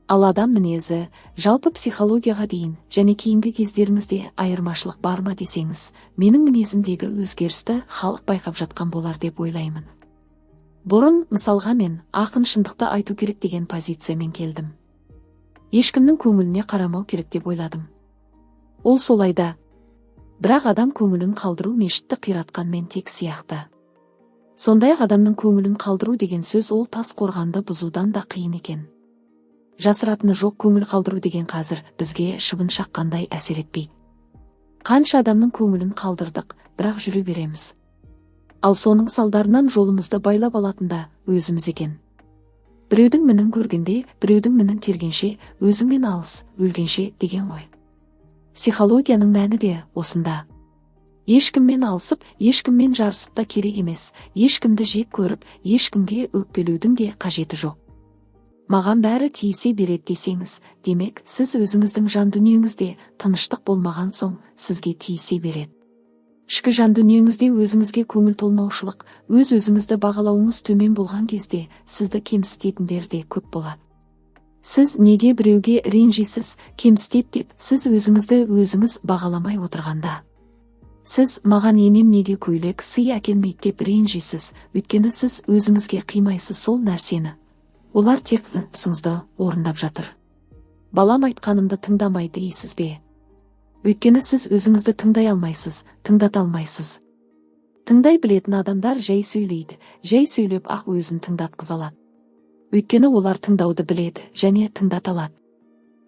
Speaker 1: Ал адам мінезі, жалпы психологияға дейін және кейінгі кездеріңізде айырмашылық бар ма десеңіз, менің мінезімдегі өзгерісті халық байқап жатқан болар деп ойлаймын. Бұрын, мысалға мен ақын шындықты айту керек деген позициямен келдім. Ешкімнің көңіліне қарамау керек деп ойладым. Ол солайда. Бірақ адам көңілін қалдыру мешітті қиратқан мен тек сияқты. Сондай-ақ адамның көңілін қалдыру деген сөз ол тас қорғанды бұзудан да қиын екен. Жасыратыны жоқ, көңіл қалдыру деген қазір бізге шыбын шаққандай әсер етпейді. Қанша адамның көңілін қалдырдық, бірақ жүре береміз. Ал соның салдарынан жолымызды байлап алатында өзіміз екен. Біреудің мінін көргенде, біреудің мінін тергенше, өзіңмен алыс, өлгенше деген ғой. Психологияның мәні де осында. Ешкіммен алысып, ешкіммен жарысып та керек емес, ешкімді жек көріп, ешкімге өкпелеудің де қажеті жоқ. Маған бәрі тиісе береді десеңіз, демек, сіз өзіңіздің жан дүниеңізде тыныштық болмаған соң, сізге тиісе береді. Ішкі жан дүниеңізде өзіңізге көңіл толмаушылық, өз-өзіңізді бағалауыңыз төмен болған кезде, сізді кемсітетіндер де көп болады. Сіз неге біреуге ренжисіз, кемсітет деп, сіз өзіңізді өзіңіз бағаламай отырғанда. Сіз маған енем неге көйлек сый әкелмейді деп ренжисіз, өйткені сіз өзіңізге қимайсыз сол нәрсені. Олар тек сыңызды орындап жатыр. Балам айтқанымды тыңдамайды дейсіз бе? Өйткені сіз өзіңізді тыңдай алмайсыз, тыңдата алмайсыз. Тыңдай білетін адамдар жай сөйлейді, жай сөйлеп ақ өзін тыңдатқыза алады. Өйткені олар тыңдауды біледі және тыңдата алады.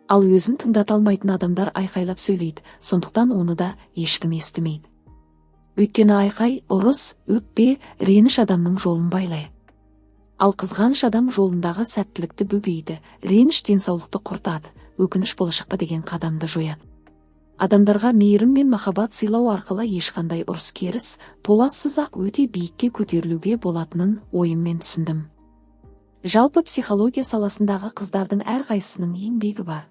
Speaker 1: Ал өзін тыңдата алмайтын адамдар айқайлап сөйлейді, сондықтан оны да ешкім естімейді. Өйткені айқай, ұрыс, өкпе, реніш адамның жолын байлайды. Ал қызғаныш адам жолындағы сәттілікті бөгейді, реніш денсаулықты құртады, өкініш болашаққа деген қадамды жояды. Адамдарға мейірім мен махаббат сыйлау арқылы ешқандай ұрыс керіс, толассыз-ақ өте биікке көтерілуге болатынын ойыммен түсіндім. Жалпы психология саласындағы қыздардың әрқайсысының еңбегі бар.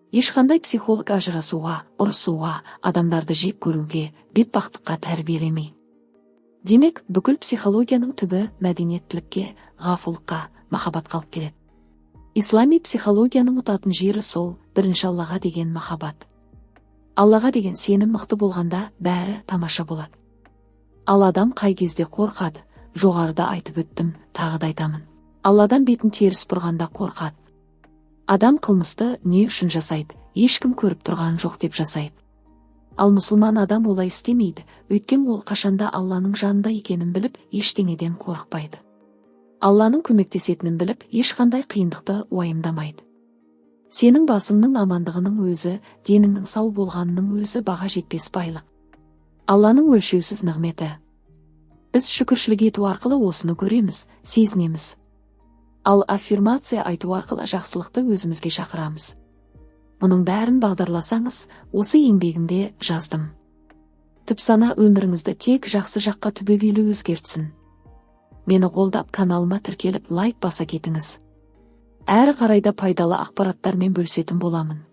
Speaker 1: Ешқандай психолог ажырасуға, ұрысуға, адамдарды жек көруге, бетбақтыққа тәрбиелемейді. Демек, бүкіл психологияның түбі мәдениеттілікке, ғафулыққа, махаббатқа алып келеді. Ислами психологияның ұтатын жері сол, бірінші Аллаға деген махаббат. Аллаға деген сенім мықты болғанда бәрі тамаша болады. Ал адам қай кезде қорқады, жоғарыда айтып өттім, тағы да айтамын. Алладан бетін теріс бұрғанда қорқады. Адам қылмысты не үшін жасайды, ешкім көріп тұрған жоқ деп жасайды. Ал мұсылман адам олай істемейді, өйткені ол қашанда Алланың жанында екенін біліп, ештеңеден қорықпайды. Алланың көмектесетінін біліп, ешқандай қиындықты уайымдамайды. Сенің басыңның амандығының өзі, деніңнің сау болғанының өзі баға жетпес байлық. Алланың өлшеусіз нығметі. Біз шүкіршілік ету арқылы осыны көреміз, сезінеміз. Ал аффирмация айту арқылы жақсылықты өзімізге шақырамыз. Мұның бәрін бағдарласаңыз, осы еңбегімде жаздым. Түпсана өміріңізді тек жақсы жаққа түбегейлі өзгертсін. Мені қолдап каналыма тіркеліп лайк баса кетіңіз. Әрі қарайда пайдалы ақпараттармен бөлісетін боламын.